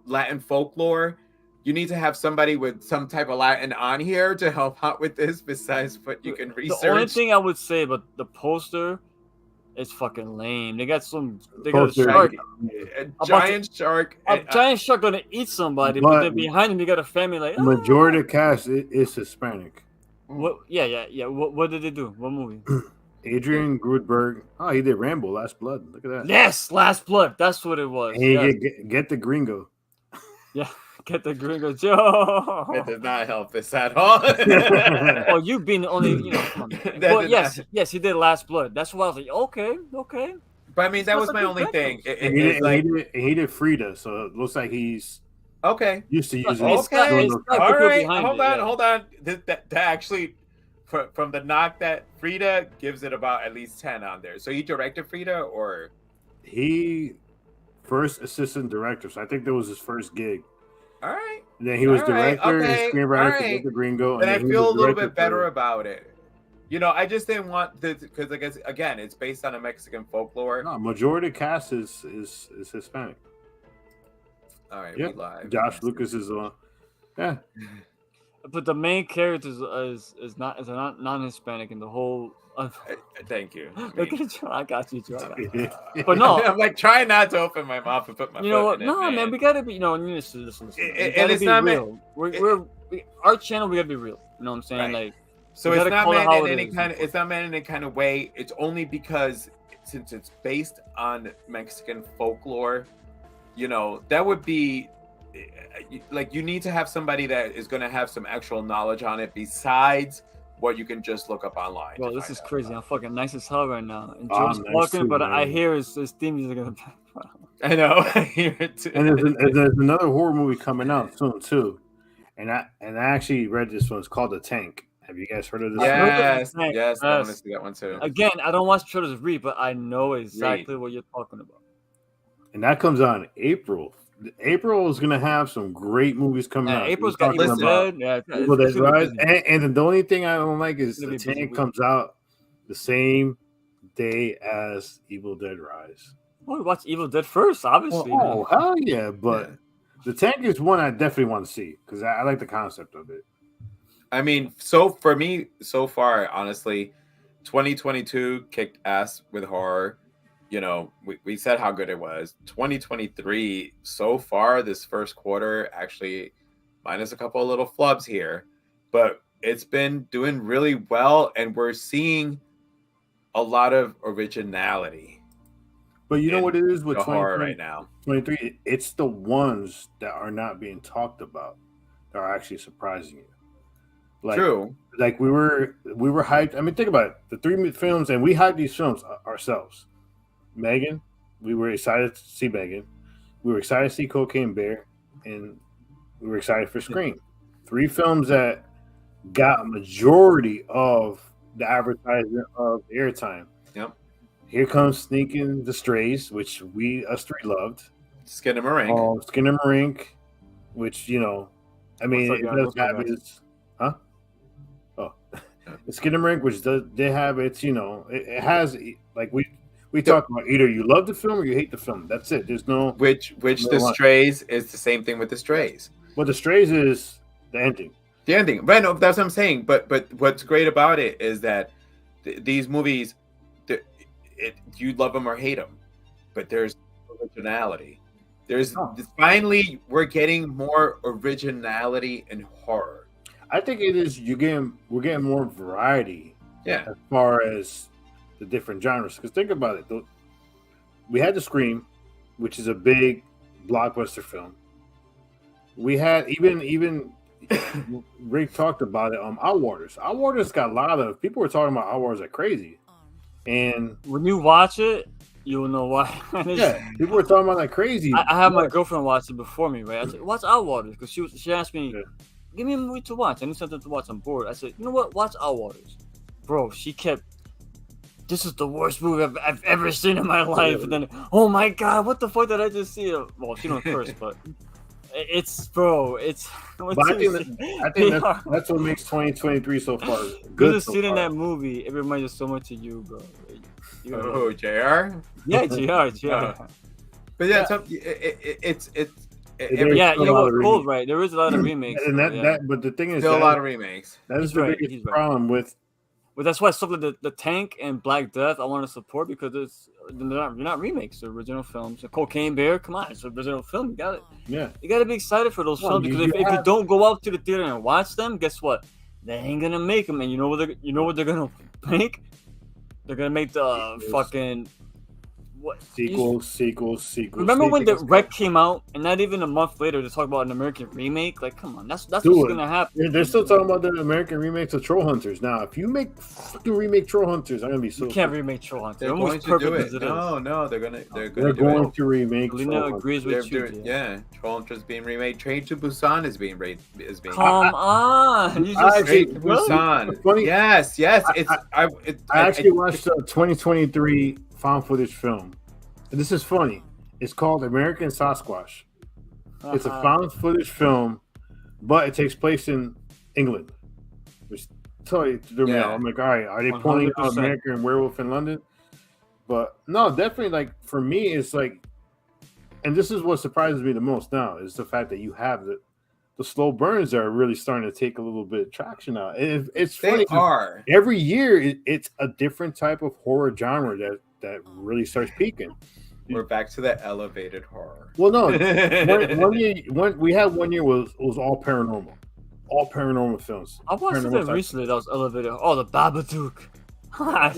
Latin folklore, you need to have somebody with some type of Latin on here to help out with this. Besides what you can research. The only thing I would say about the poster is fucking lame. They got a Poster. shark. A giant shark. A giant shark gonna eat somebody, but then behind him you got a family like. Majority of the cast is Hispanic. What? Yeah. What did they do? What movie? Adrian Grudberg. Oh, he did Rambo: Last Blood. Look at that. Yes, Last Blood. That's what it was. And he Yes. get the Gringo. Yeah, get the Gringo Joe. It does not help this at all. Oh, you being the only, come on. That But did yes, he did Last Blood. That's why I was like, okay. But I mean, that was That's a my good only thing. reference. And he did Frida, so it looks like he's Okay. used to using. It's got- Okay. it's got All people right. behind Hold it, on. yeah. Hold on. That actually, from the knock that Frida gives it about at least 10 on there. So he directed Frida, or He first assistant director, so I think that was his first gig. all right. And then he was All right, director okay, and screenwriter all for right. Get the Gringo. And I then he feel a was little director bit better for- about it. I just didn't want because I guess again, it's based on a Mexican folklore. No, majority cast is Hispanic. All right, Yeah. we live. Josh Lucas is Yeah. But the main character is not non-Hispanic in the whole. Thank you. Look at you. I got you, Joe. But no, I'm like trying not to open my mouth and put my you know what? foot in it, No, man, we gotta be. You know, listen. And it's not real. Our channel. We gotta be real. You know what I'm saying? Right. Like, So we it's gotta not call it meant how in it any is. kind of. It's not meant in any kind of way. It's only because since it's based on Mexican folklore, you know, that would be like you need to have somebody that is going to have some actual knowledge on it besides what you can just look up online. Bro, to this find is out crazy. about. I'm fucking nice as hell right now. And Oh, Joe's I'm nice talking, too, but I man. hear his theme music in the background. I know. I hear it too. And there's another horror movie coming out soon too, and I actually read this one. It's called The Tank. Have you guys heard of this? Yes, Yes. yes, I want to see that one too. Again, I don't watch trailers read, but I know exactly what you're talking about. And that comes out in April. April is gonna have some great movies coming out. April's We're got Evil talking about Dead. Yeah, Evil Dead it's gonna be Rise. busy. And the only thing I don't like is It's gonna The be busy Tank week. comes out the same day as Evil Dead Rise. Well, we watch Evil Dead first, obviously. Oh, hell yeah! But Yeah. The Tank is one I definitely want to see because I like the concept of it. I mean, so for me, so far, honestly, 2022 kicked ass with horror. You know, we said how good it was. 2023, so far, this first quarter, actually, minus a couple of little flubs here, but it's been doing really well, and we're seeing a lot of originality. But you know in what it is with the horror 23? right now. 23, it's the ones that are not being talked about that are actually surprising you. Like, True. like we were hyped. I mean, think about it. The three films, and we hyped these films ourselves. Megan, we were excited to see Megan. We were excited to see Kane Bear, and we were excited for Scream. 3 films that got a majority of the advertisement of airtime. Yep. Here comes sneaking the Strays, which us 3 loved. Skinnamarink. Skinnamarink, which, you know, I mean, What's it up, does guys? have its, huh? Oh, the Skinnamarink, which they have its, you know, it has, like we talked about, either you love the film or you hate the film. That's it. There's no, Which no the line. Strays is the same thing with the Strays. What the Strays is the ending. The ending, right? No, that's what I'm saying. But what's great about it is that these movies, you love them or hate them, but there's originality. There's finally we're getting more originality in horror. I think it is. We're getting more variety. Yeah. As far as the different genres, because think about it. We had the Scream, which is a big blockbuster film. We had even Rick talked about it. Outwaters. Outwaters got a lot of people were talking about Outwaters like crazy, and When you watch it, you'll know why. yeah, people were talking about like crazy. I had my girlfriend watch it before me, right? I said, "Watch Outwaters," because she asked me, "Give me a movie to watch. I need something to watch. I'm bored." I said, "You know what? Watch Outwaters." Bro, she kept. This is the worst movie I've ever seen in my life. And then, oh my god, what the fuck did I just see? Well, she don't curse, but it's bro, it's. But I think that's what makes 2023 so far Good good. to So see it in far. that movie. It reminds us so much of you, bro. Oh, JR. Yeah, JR. But yeah, it's Yeah, you know lot what? of Cold, right? There is a lot of remakes. And yeah. but the thing is, still a lot of remakes. that is He's the right, biggest he's right. problem with. But that's why stuff like the Tank and Black Death I want to support because they're not remakes, they're original films. The Kane Bear, come on, it's an original film. You got to be excited for those films because if you don't go out to the theater and watch them, guess what? They ain't gonna make them, and you know what they're gonna make? They're gonna make the fucking what Sequels. Remember when the Wreck came out, and not even a month later to talk about an American remake? Like, come on, that's what's gonna happen. They're still talking about the American remakes of Troll Hunters. Now, if you make fucking remake Troll Hunters, I'm gonna be so. You can't remake Troll Hunters. They're They're going almost to do perfect it. as it is. No, they're They're going to remake. Lena Troll agrees Hunters. with you. doing, yeah. Troll Hunters being remade. Train to Busan is being Come on, you just Train to Busan. Funny- Yes. It's I actually watched a 2023 found footage film. And this is funny. It's called American Sasquatch. It's a found footage film, but it takes place in England. Which totally threw me out. I'm like, all right, are they pulling out 100%. American Werewolf in London? But no, definitely. Like for me, it's like, and this is what surprises me the most now is the fact that you have the slow burns are really starting to take a little bit of traction now. It's They funny. are. Every year, it's a different type of horror genre that really starts peaking. We're back to the elevated horror. Well, no, we had 1 year was all paranormal films. I watched Paranormal it type. recently. That was elevated. Oh, the Babadook.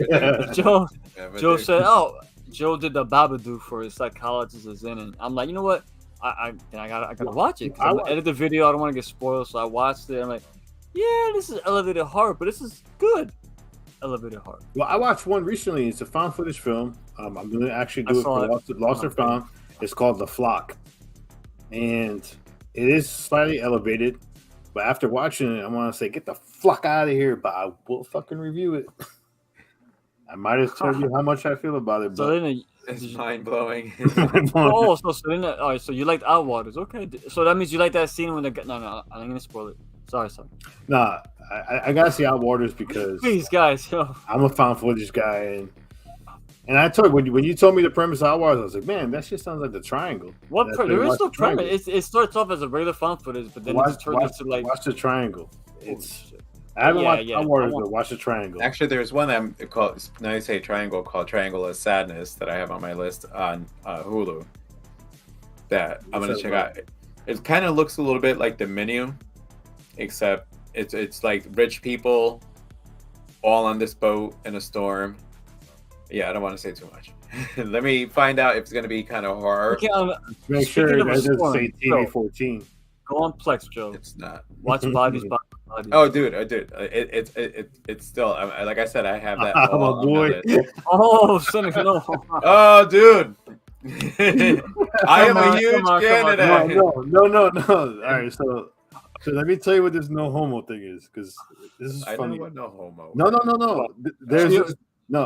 Yeah. Joe said, "Oh, Joe did the Babadook for his psychologist is in," and I'm like, you know what? I gotta watch it. 'Cause I'm gonna edit the video. I don't want to get spoiled, so I watched it. I'm like, yeah, this is elevated horror, but this is good elevated horror. Well, I watched one recently. It's a found footage film. I'm going to actually do it for Lost or Found. It's called The Flock, and it is slightly elevated. But after watching it, I want to say, get the flock out of here. But I will fucking review it. I might have told you how much I feel about it. So But then It's mind blowing. oh, so then all right. So you liked Outwaters, okay? So that means you like that scene when the no, I'm gonna spoil it. Sorry. nah, I gotta see Outwaters because Please, guys, yo. I'm a found footage guy, and I told you when you told me the premise of Outwaters, I was like, man, that shit sounds like The Triangle. There is no premise. It starts off as a regular found footage, but then it just turns into like watch The Triangle. I haven't watched Outwaters, but watch The Triangle. Actually, there's one that called, now you say Triangle, called Triangle of Sadness that I have on my list on Hulu that I'm going to check out. It kind of looks a little bit like The Menu, except it's like rich people all on this boat in a storm. Yeah, I don't want to say too much. Let me find out if it's going to be kind of horror. Make sure it doesn't say TV-14. Go on Plex, Joe. It's not. Watch Bodies. Oh, dude, it's still, like I said, I have that. I'm a boy. Oh, son, no. Oh, dude. I am a huge fan of that. No. All right, so let me tell you what this no homo thing is, because this is I funny. know what no homo. No. There's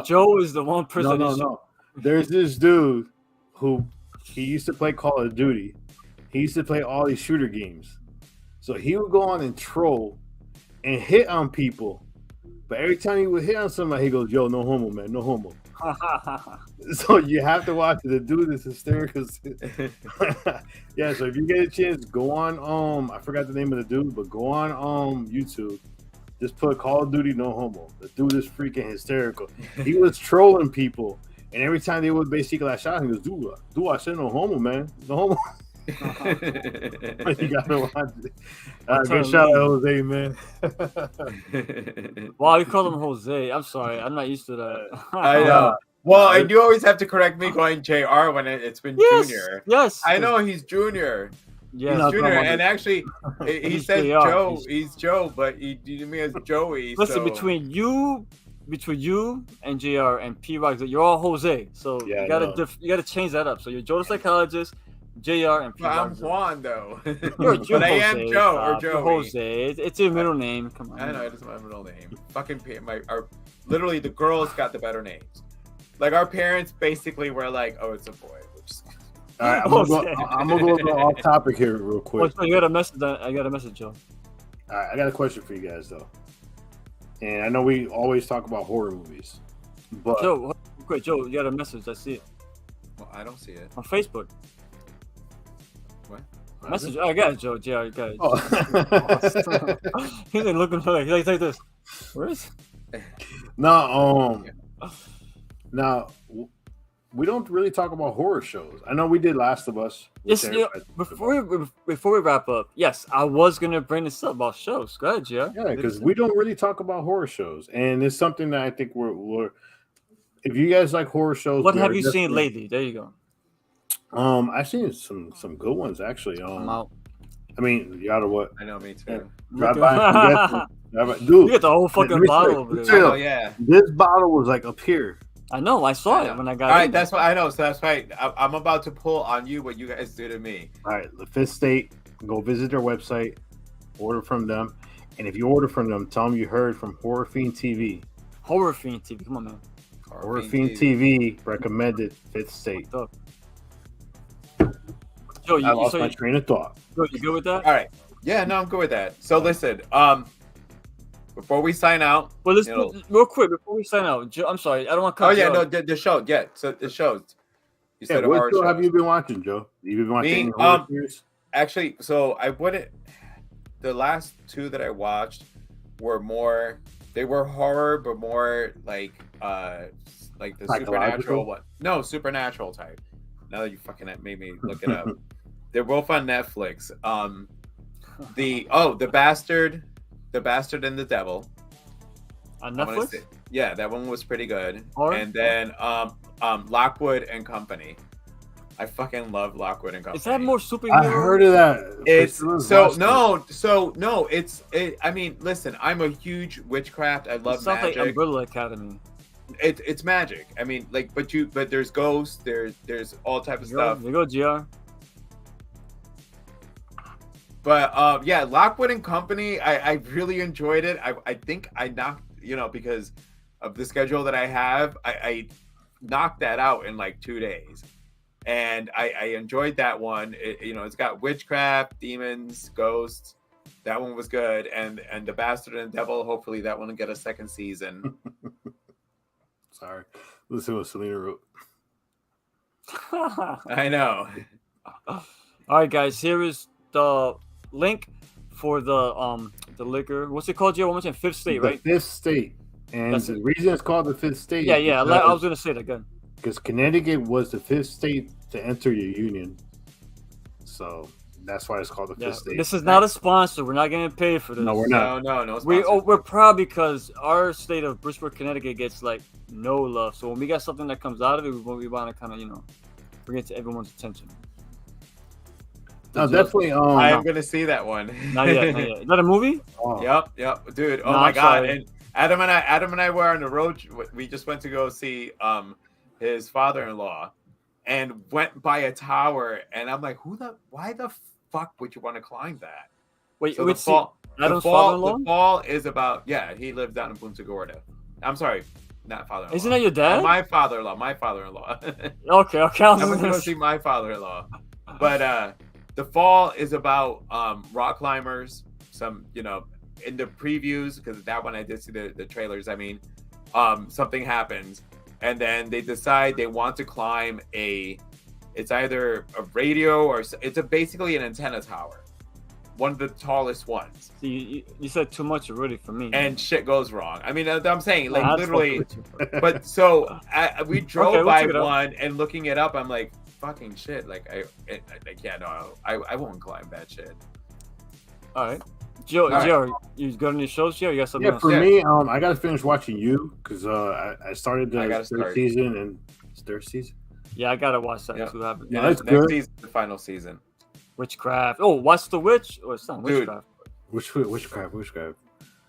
Joe is the one person. No. There's this dude who he used to play Call of Duty. He used to play all these shooter games. So he would go on and troll and hit on people. But every time he would hit on somebody, he goes, yo, no homo, man, no homo. So you have to watch it. The dude is hysterical. Yeah, so if you get a chance, go on, I forgot the name of the dude, but go on YouTube. Just put Call of Duty no homo. The dude is freaking hysterical. He was trolling people. And every time they would basically lash out, he goes, dude, I said no homo, man. No homo. You gotta watch it. Good shout out, Jose, man. Wow, you call him Jose. I'm sorry, I'm not used to that. I know. Well, and you always have to correct me going JR when it's been Junior. Yes. I know he's Junior. Yes. He's Junior, and actually, he said JR. Joe. He's Joe, but he did me as Joey. Listen, so. between you and JR and P Rock, you're all Jose. So you gotta change that up. So you're Joe the psychologist, JR and P Rock. I'm Juan though. You're but I am Joe or Joey. Jose. It's your middle name. Come on. I know it's my middle name. Fucking literally the girls got the better names. Like our parents basically were like, "Oh, it's a boy." All right, I'm gonna go off topic here real quick. You got a message. I got a message, Joe. All right, I got a question for you guys though. And I know we always talk about horror movies, but Joe, Joe, you got a message. I see it. Well, I don't see it On Facebook. What? Message. I got it, Joe. Yeah, I got it. Oh. He's like looking for like this. Where is? Now, we don't really talk about horror shows. I know we did Last of Us. Yes. Before we wrap up, yes, I was gonna bring this up about shows. Go ahead, yeah. Yeah, because we don't really talk about horror shows, and it's something that I think we're. If you guys like horror shows, what have you seen lately? There you go. I've seen some good ones actually. I'm out. I mean, you gotta what? I know, me too. Drive by, dude. You get the whole fucking bottle over there. Oh yeah. This bottle was like up here. I know. I saw it when I got. All right, that's what I know. So that's right. I'm about to pull on you what you guys do to me. All right, the Fifth State. Go visit their website, order from them, and if you order from them, tell them you heard from Horror Fiend TV. Horror Fiend TV. Come on, man. Horror Fiend TV recommended Fifth State. Joe, I lost my train of thought. Joe, you good with that? All right. Yeah, no, I'm good with that. So listen, before we sign out, well, let's real quick before we sign out. Joe, I'm sorry, I don't want to cut. Oh yeah, no, the show. Yeah, so the shows. You said what show have you been watching, Joe? You've been watching horror series? Actually, so I wouldn't. the last two that I watched were more. They were horror, but more like the supernatural one. No, supernatural type. Now that you fucking made me look it up, they're both on Netflix. The Bastard and the Devil. On Netflix? Yeah, that one was pretty good. Horror? And then Lockwood and Company. I fucking love Lockwood and Company. Is that more superhero? I heard of that. I mean, listen, I'm a huge witchcraft. I love magic. Like Umbrella Academy. It's magic. I mean, like, but there's ghosts. There's all type of stuff. There you go, GR. But yeah, Lockwood and Company. I really enjoyed it. I think I knocked, because of the schedule that I have, I knocked that out in like 2 days. And I enjoyed that one. It's got witchcraft, demons, ghosts. That one was good. And the Bastard and the Devil, hopefully that one will get a second season. Sorry. Listen to what Selena wrote. I know. All right, guys. Here is the link for the liquor. What's it called, Joe? One more time. Fifth State, right? The Fifth State. And the reason it's called the Fifth State. Yeah. I was gonna say that again. Because Connecticut was the fifth state to enter your union. So that's why it's called the Fifth State. This is not a sponsor. We're not getting paid for this. No, we're not. No. We're proud because our state of Bridgeport, Connecticut gets like no love. So when we got something that comes out of it, we want to kind of, bring it to everyone's attention. No, definitely. I'm gonna see that one. Not yet. Is that a movie? Oh. Yep, dude. Oh my god! And Adam and I were on the road. We just went to go see his father-in-law, and went by a tower. And I'm like, why the fuck would you want to climb that? Wait, so Adam's father-in-law? The fall is about he lives down in Punta Gorda. I'm sorry, not father-in-law. Isn't that your dad? My father-in-law. Okay. I'm gonna go see my father-in-law. But the fall is about rock climbers. Some in the previews, because that one I did see the trailers. I mean, something happens, and then they decide they want to climb it's either a radio or it's basically an antenna tower, one of the tallest ones. See, you said too much already for me. And shit goes wrong. I mean, I'm saying like literally. But so we drove by one and looking it up, I'm like, fucking shit. Like I won't climb that shit. All right. Joe, you got any shows here? You got something else? For me, I got to finish watching You because I started the third season and it's third season. Yeah, I got to watch that too. Yeah, that's good. Next season, the final season. Witchcraft. Oh, what's the witch? Or it's not witchcraft. Witchcraft.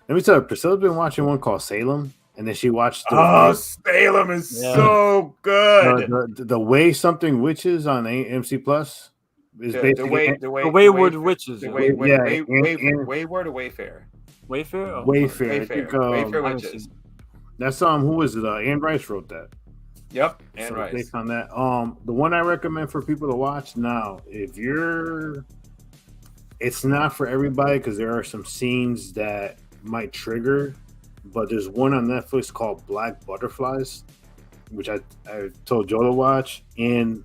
Let me tell you, Priscilla's been watching one called Salem, and then she watched. Salem is so good. The Way Something Witches on AMC Plus. The Wayward Witches. Wayward or Wayfair? Wayfair? Wayfair Witches. That's who is it? Anne Rice wrote that. Yep, Anne Rice. Based on that, the one I recommend for people to watch now, it's not for everybody because there are some scenes that might trigger, but there's one on Netflix called Black Butterflies, which I told Joe to watch, and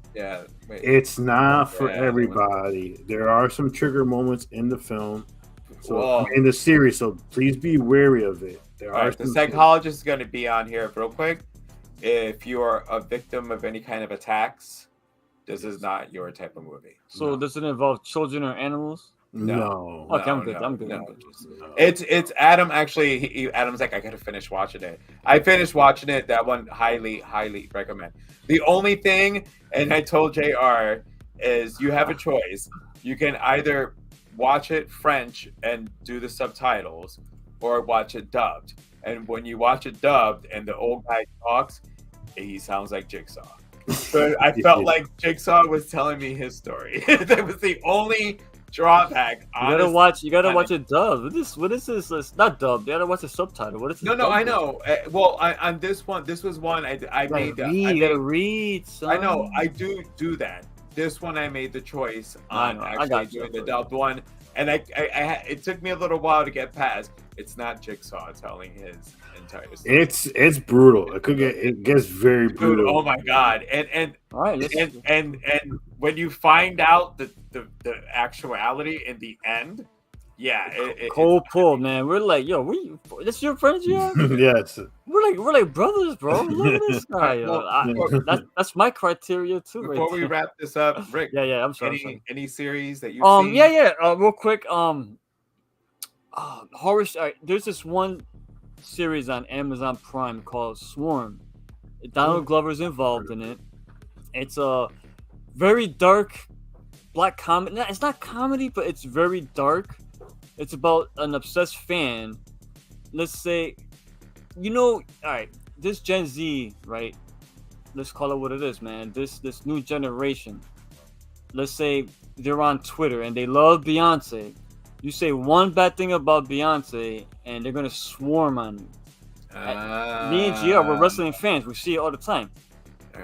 it's not for everybody. There are some trigger moments in the film, in the series, so please be wary of it. The psychologist is going to be on here real quick. If you are a victim of any kind of attacks, this is not your type of movie. So does it involve children or animals? No. Okay, I'm good. No. It's Adam. Actually, Adam's like, I gotta finish watching it. I finished watching it. That one, highly recommend. The only thing, and I told JR, is you have a choice. You can either watch it French and do the subtitles, or watch it dubbed. And when you watch it dubbed and the old guy talks, he sounds like Jigsaw. So I felt like Jigsaw was telling me his story. That was the only drawback. You gotta watch it dubbed. What is this? It's not dubbed. You gotta watch the subtitle. What is this? No, I know. On this one, this was one I made. You gotta read. Son. I know. I do that. This one I made the choice on actually doing the dubbed one, and it took me a little while to get past. It's not Jigsaw telling his entire story. It's brutal. It gets very brutal. Dude, oh my god! And when you find out the actuality in the end, yeah, Cold pull, man. We're like, yo, this your friend, yeah? Yes. We're like brothers, bro. Look at this guy. That's my criteria too. Before we wrap this up, Rick. Yeah. I'm sorry. Any series that you've seen? Yeah. Real quick. Horror. There's this one series on Amazon Prime called Swarm. Donald Glover's involved in it. It's a very dark black comedy. No, it's not comedy, but it's very dark. It's about an obsessed fan. Let's say, all right, this Gen Z, right? Let's call it what it is, man. This new generation. Let's say they're on Twitter and they love Beyonce. You say one bad thing about Beyonce, and they're gonna swarm on you. Me and GR, we're wrestling fans. We see it all the time.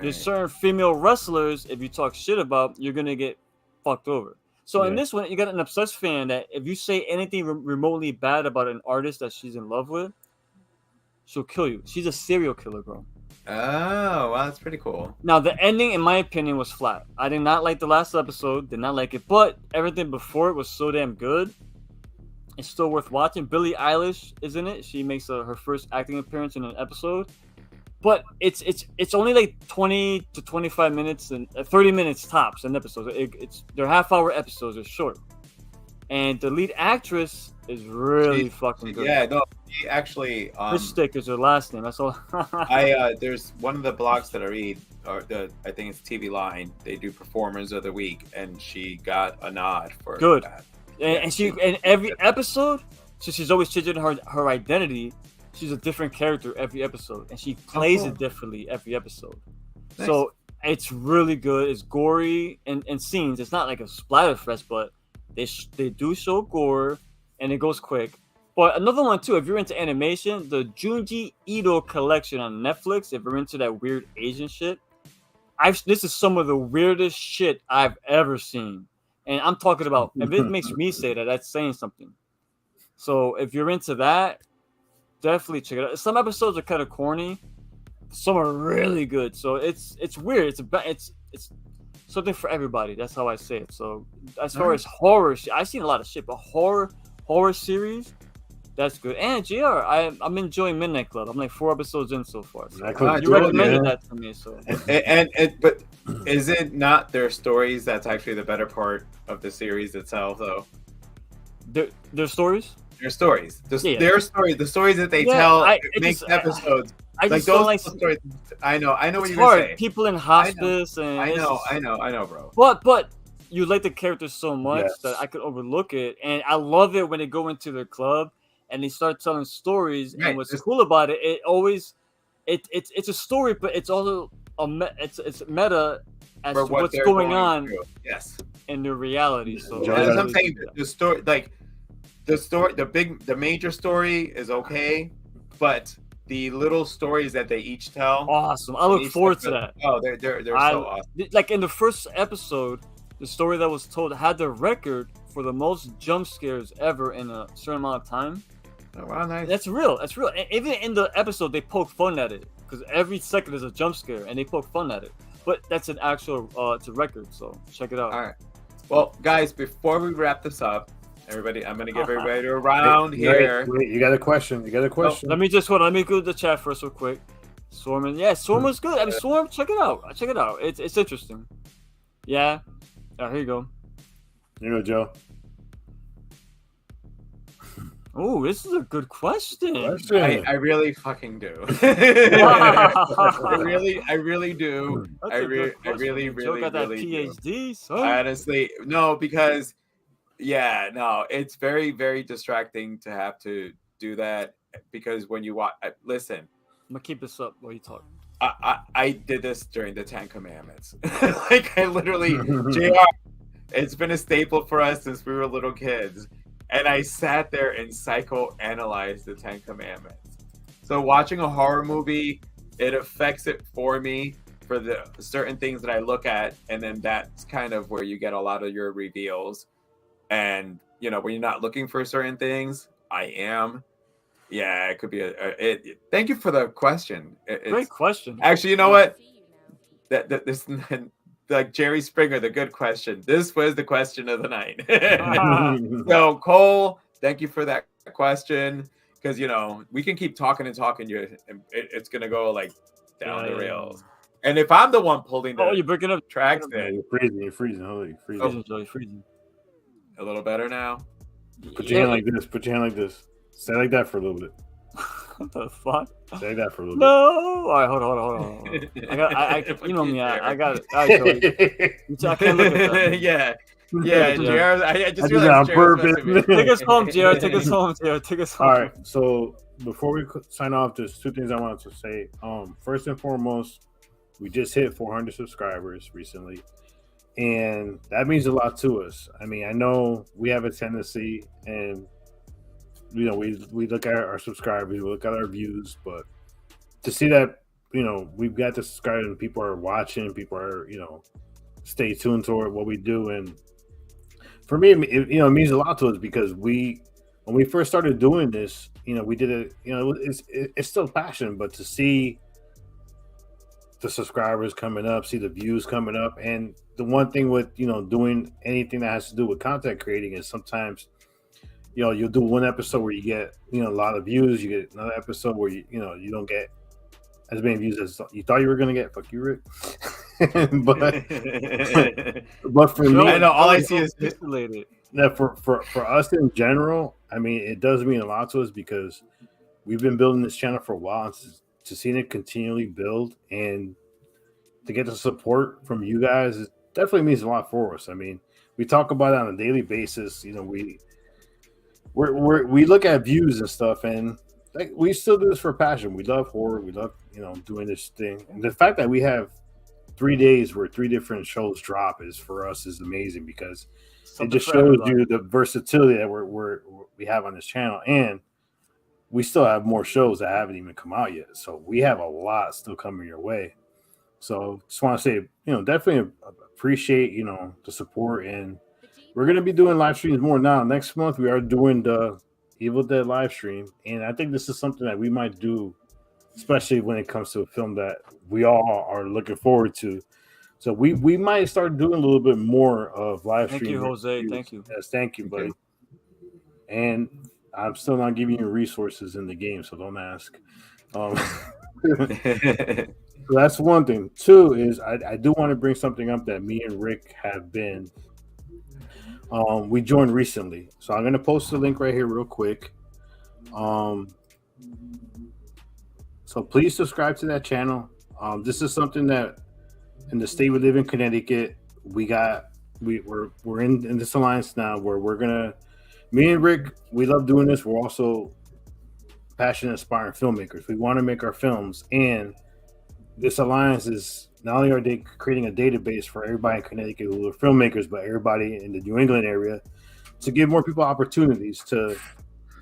There's certain female wrestlers, if you talk shit about, you're gonna get fucked over. So in this one, you got an obsessed fan that if you say anything remotely bad about an artist that she's in love with, she'll kill you. She's a serial killer, bro. Oh, wow, that's pretty cool. Now, the ending, in my opinion, was flat. I did not like the last episode. Did not like it. But everything before it was so damn good. It's still worth watching. Billie Eilish is in it. She makes her first acting appearance in an episode. But it's only like 20 to 25 minutes and 30 minutes tops an episode. They're half-hour episodes. They're short. And the lead actress is really fucking good. Yeah, no, she actually... Stick is her last name. That's all. There's one of the blogs that I read, I think it's TV Line. They do Performers of the Week, and she got a nod for that. And she in every episode, so she's always changing her identity. She's a different character every episode, and she plays it differently every episode. Nice. So it's really good. It's gory and scenes. It's not like a splatter fest, but they do show gore, and it goes quick. But another one too, if you're into animation, the Junji Ito collection on Netflix. If you're into that weird Asian shit, this is some of the weirdest shit I've ever seen. And I'm talking about, if it makes me say that, that's saying something. So if you're into that, definitely check it out. Some episodes are kind of corny. Some are really good. So it's weird. It's something for everybody. That's how I say it. So as far as horror, I've seen a lot of shit, but horror series, that's good. And GR, I'm enjoying Midnight Club. I'm like 4 episodes in so far. So you recommended that to me. So but is it not their stories that's actually the better part of the series itself, though? Their stories? Their stories. Their stories. The stories that they tell makes episodes. I just don't like stories. I know what you're hard. gonna say. People in hospice and I know, bro. But you like the characters so much that I could overlook it, and I love it when they go into their club and they start telling stories. Right. And what's cool about it, it's a story, but it's also it's meta as to what's going on. Yes. In their reality. So as I'm saying, the story, like the major story is okay, but the little stories that they each tell, awesome. I look forward to that. Oh, they're so awesome. Like in the first episode, the story that was told had the record for the most jump scares ever in a certain amount of time. Oh, wow, nice. That's real. And even in the episode, they poke fun at it because every second is a jump scare, and they poke fun at it. But that's an actual it's a record, so check it out. All right. Well, guys, before we wrap this up, everybody, I'm gonna give everybody a round here. Wait, you got a question? Oh, let me go to the chat first, real quick. Swarm, Swarm was good. I mean, Swarm, check it out. It's interesting. Yeah. Here you go. Here you go, Joe. Oh, this is a good question. I really fucking do. I really do. I really got that PhD, do. son. Honestly, no, because it's very, very distracting to have to do that because when you watch, listen. I'm gonna keep this up while you talk. I did this during the 10 Commandments. Like I literally, JR, it's been a staple for us since we were little kids. And I sat there and psychoanalyzed the 10 Commandments. So watching a horror movie, it affects it for me for the certain things that I look at. And then that's kind of where you get a lot of your reveals. And, when you're not looking for certain things, I am. Yeah, it could be thank you for the question. Great question. Actually, you know what? This like Jerry Springer, the good question. This was the question of the night. So Cole Thank you for that question. Because we can keep talking and talking. It's gonna go like down the rails. And if I'm the one pulling the you're breaking up tracks, Yeah, then you're freezing. Hold on, you're freezing. You're freezing. a little better now. Put your hand like this. Put your hand like this. Stay like that for a little bit. What the fuck? Stay like that for a little No. All right, hold on. I you know me. I got it. All right, Joey. I can't look at that. Yeah. JR, I just I did that realized on JR's messing purpose. with me. Take us home, JR. Take us home, JR. Take us home. All right. So before we sign off, there's two things I wanted to say. First and foremost, we just hit 400 subscribers recently, and that means a lot to us. I mean, I know we have a tendency, and we look at our subscribers, we look at our views, but to see that we've got the subscribers and people are watching, people are stay tuned toward what we do, and for me, it means a lot to us because when we first started doing this, we did it. It's still passion, but to see the subscribers coming up, see the views coming up, and the one thing with doing anything that has to do with content creating is sometimes you'll do one episode where you get a lot of views, you get another episode where you don't get as many views as you thought you were gonna get. Fuck you, Rick. but for me, I know all I see is for us in general. I mean, it does mean a lot to us because we've been building this channel for a while. And to see it continually build and to get the support from you guys, it definitely means a lot for us. I mean, we talk about it on a daily basis. We look at views and stuff, and we still do this for passion. We love horror. We love doing this thing, and the fact that we have 3 days where 3 different shows drop is for us is amazing because it just shows you the versatility that we have on this channel, and we still have more shows that haven't even come out yet. So we have a lot still coming your way. So just want to say, definitely appreciate, the support. And we're going to be doing live streams more now. Next month, we are doing the Evil Dead live stream. And I think this is something that we might do, especially when it comes to a film that we all are looking forward to. So we might start doing a little bit more of live stream. Thank you, Jose. Reviews. Thank you. Yes, thank you, buddy. And I'm still not giving you resources in the game, so don't ask. So that's one thing. Two is I do want to bring something up that me and Rick have been. We joined recently, so I'm going to post the link right here real quick. So please subscribe to that channel. This is something that in the state we live in, Connecticut, we're in this alliance now where we're gonna. Me and Rick, we love doing this. We're also passionate, aspiring filmmakers. We want to make our films, and this alliance is not only are they creating a database for everybody in Connecticut who are filmmakers, but everybody in the New England area to give more people opportunities to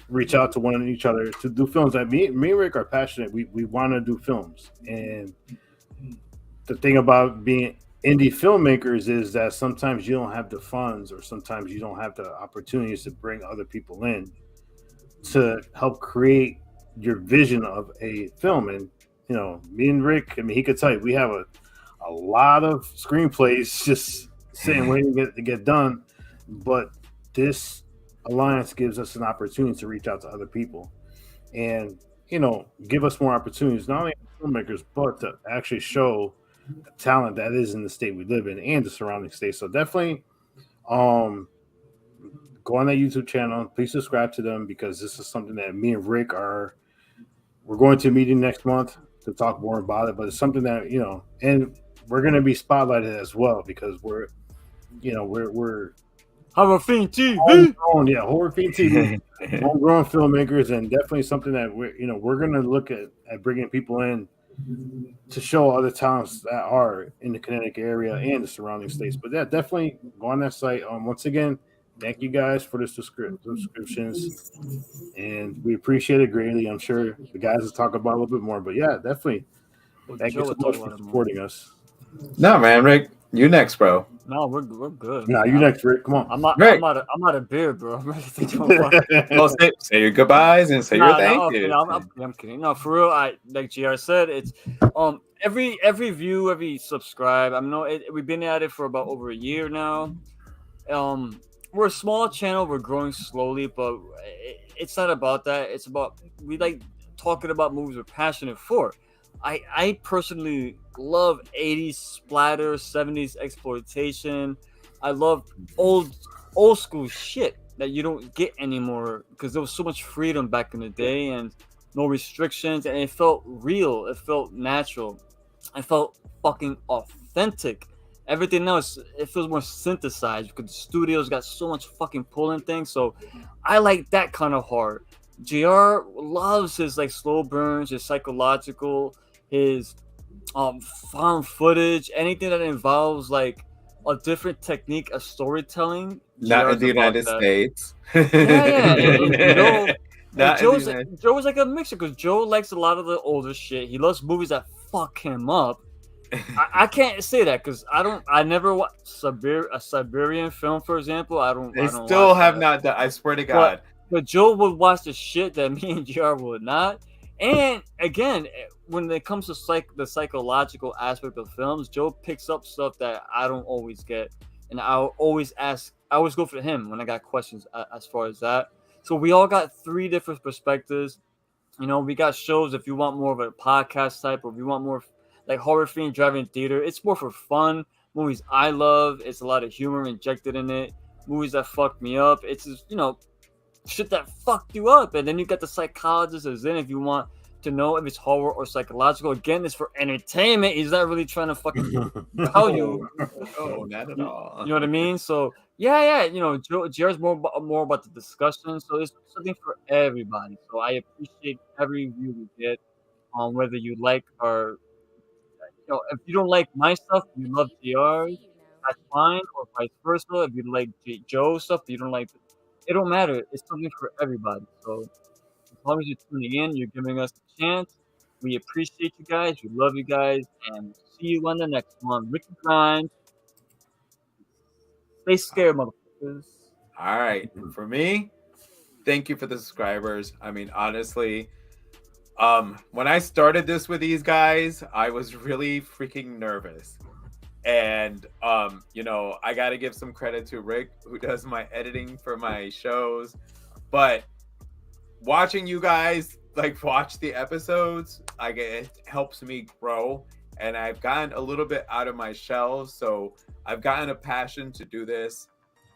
reach out to one and each other to do films. That me and Rick are passionate. We want to do films, and the thing about being indie filmmakers is that sometimes you don't have the funds or sometimes you don't have the opportunities to bring other people in to help create your vision of a film. And me and Rick, I mean, he could tell you we have a lot of screenplays just sitting waiting to get done, but this alliance gives us an opportunity to reach out to other people and give us more opportunities, not only filmmakers, but to actually show the talent that is in the state we live in and the surrounding states. So definitely go on that YouTube channel. Please subscribe to them because this is something that me and Rick we're going to a meeting next month to talk more about it, but it's something that and we're going to be spotlighted as well because we're Horror Fiend TV. Horror Fiend TV. Homegrown filmmakers, and definitely something that we're going to look at bringing people in to show other talents that are in the Connecticut area and the surrounding states. But yeah, definitely go on that site. Once again, thank you guys for the subscriptions, and we appreciate it greatly. I'm sure the guys will talk about it a little bit more, but yeah, definitely. Thank you so much for supporting us. No, man, Rick, you next, bro. No, we're good. No, you next, Rick. Come on. I'm out of beer, bro. I'm ready to go. Well, say your goodbyes and say your thank you. I'm kidding. No, for real. Like GR said, it's every view, every subscribe. We've been at it for about over a year now. we're a small channel. We're growing slowly, but it's not about that. It's about we like talking about movies we're passionate for. I personally love 80s splatter, 70s exploitation. I love old school shit that you don't get anymore because there was so much freedom back in the day and no restrictions, and it felt real. It felt natural. It felt fucking authentic. Everything else, it feels more synthesized because the studios got so much fucking pulling things. So I like that kind of horror. JR loves his like slow burns, his psychological, his found footage, anything that involves like a different technique of storytelling. Not in JR's the about United that. States. Yeah. And Joe's Joe was like a mixer because Joe likes a lot of the older shit. He loves movies that fuck him up. I can't say that because I never watched a Siberian film, for example. I don't still watch have that. not done. I swear to God. But Joe would watch the shit that me and JR would not. And again, when it comes to the psychological aspect of films, Joe picks up stuff that I don't always get, and I'll always ask. I always go for him when I got questions as far as that. So we all got 3 different perspectives. You know, we got shows if you want more of a podcast type, or if you want more like horror fiend driving theater. It's more for fun. Movies I love. It's a lot of humor injected in it. Movies that fucked me up. It's just, you know, shit that fucked you up. And then you got the psychologist as in if you want to know if it's horror or psychological. Again, it's for entertainment. He's not really trying to fucking tell you. Oh, not at all. You know what I mean? So yeah. You know, Jared's more about the discussion. So it's something for everybody. So I appreciate every review we get, whether you like or, you know, if you don't like my stuff, you love JR's, that's fine, or vice versa. If you like Joe's stuff, you don't like it, don't matter. It's something for everybody. So as long as you're tuning in, you're giving us a chance. We appreciate you guys. We love you guys, and see you on the next one. Ricky Grimes. Stay scared, motherfuckers. All right. For me, thank you for the subscribers. I mean, honestly, when I started this with these guys, I was really freaking nervous. And, you know, I got to give some credit to Rick, who does my editing for my shows. But watching you guys, like, watch the episodes, it helps me grow. And I've gotten a little bit out of my shell. So I've gotten a passion to do this.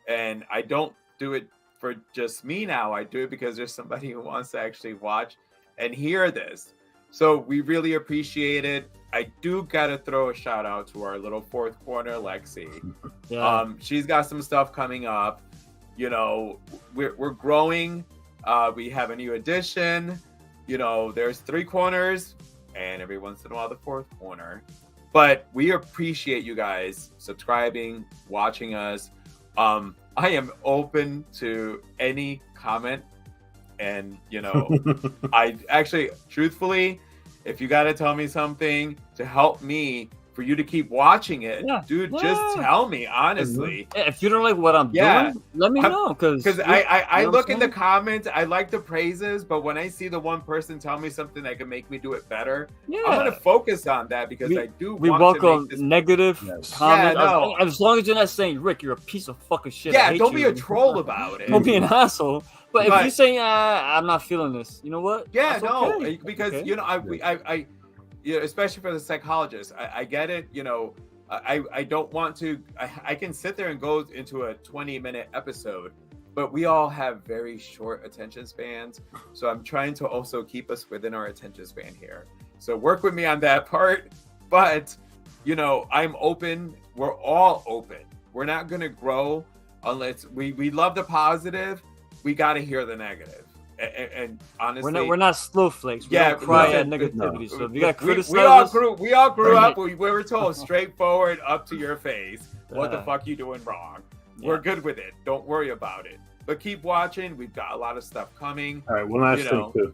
And I don't do it for just me now. I do it because there's somebody who wants to actually watch and hear this. So we really appreciate it. I do gotta throw a shout out to our little fourth corner, Lexi. Yeah. She's got some stuff coming up. You know, we're growing. We have a new addition. You know, there's 3 corners, and every once in a while the 4th corner. But we appreciate you guys subscribing, watching us. I am open to any comment. And, you know, I actually, truthfully, if you got to tell me something to help me for you to keep watching it, dude, just tell me, honestly. If you don't like what I'm doing, let me know. Because I look in the comments, I like the praises, but when I see the one person tell me something that can make me do it better, I'm going to focus on that because we welcome negative comments. Yeah, no. As long as you're not saying, Rick, you're a piece of fucking shit. Yeah, don't be a troll about it. Don't be an asshole. But if you're saying, I'm not feeling this, you know what? Yeah, That's okay. because, you know, I you know, especially for the psychologist, I get it. You know, I don't want to. I can sit there and go into a 20-minute episode, but we all have very short attention spans. So I'm trying to also keep us within our attention span here. So work with me on that part. But, you know, I'm open. We're all open. We're not going to grow unless we love the positive. We got to hear the negative. And honestly, we're not snowflakes. We don't cry at negativity. So if you got to criticize we all grew up. We were told straightforward, up to your face. What the fuck you doing wrong? Yeah. We're good with it. Don't worry about it. But keep watching. We've got a lot of stuff coming. All right, one last thing too.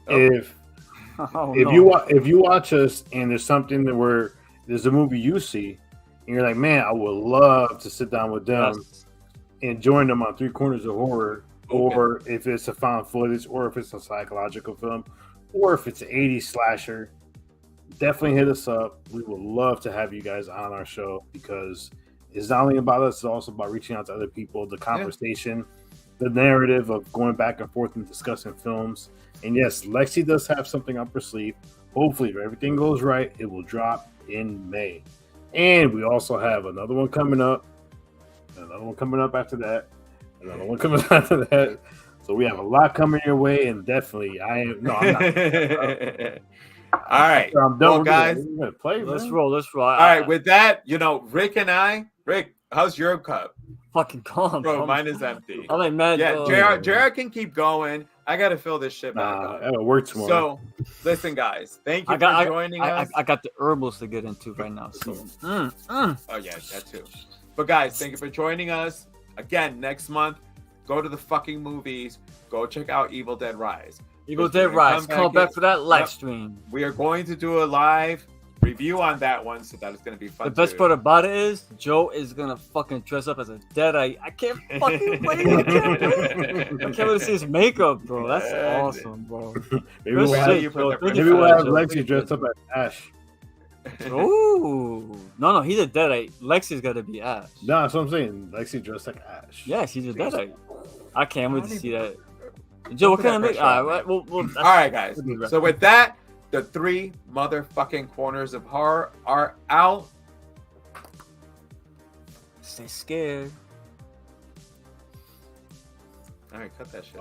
Oh. If you watch us and there's something that where there's a movie you see and you're like, man, I would love to sit down with them and join them on 3 Corners of Horror. Or if it's a found footage, or if it's a psychological film, or if it's an 80s slasher, definitely hit us up. We would love to have you guys on our show because It's not only about us; it's also about reaching out to other people. The conversation, the narrative of going back and forth and discussing films. And yes, Lexi does have something up her sleeve. Hopefully, if everything goes right, it will drop in May. And we also have another one coming up. Another one coming up after that. Another one coming after that. So we have a lot coming your way, and definitely I'm not. All right. I'm done. Well, guys, we're gonna play. Let's Man. roll. Let's roll. All right. With that, Rick, how's your cup? Fucking calm, Bro, mine is empty. I'm like, man. Yeah, JR can keep going. I gotta fill this shit back up. I gotta work tomorrow. So, listen, guys, thank you for joining us. I got the herbals to get into right now. So. Oh yeah, that too. But guys, thank you for joining us again. Next month, go to the fucking movies. Go check out Evil Dead Rise. Evil Dead Rise. Come back for that live stream. We are going to do a live review on that one, so that is going to be fun. The best part about it is Joe is gonna fucking dress up as a Deadite. I can't fucking wait. I can't wait to see his makeup, bro. That's awesome, bro. Maybe we'll have Lexi dressed up as Ash. Ooh, no, he's a Deadite. Lexi's got to be Ash. No, that's what I'm saying. Lexi dressed like Ash. Yeah, she's a Deadite. I can't wait to see that. Joe, what kind of makeup? All right, guys. So with that, the 3 motherfucking corners of horror are out. Stay scared. All right, cut that shit.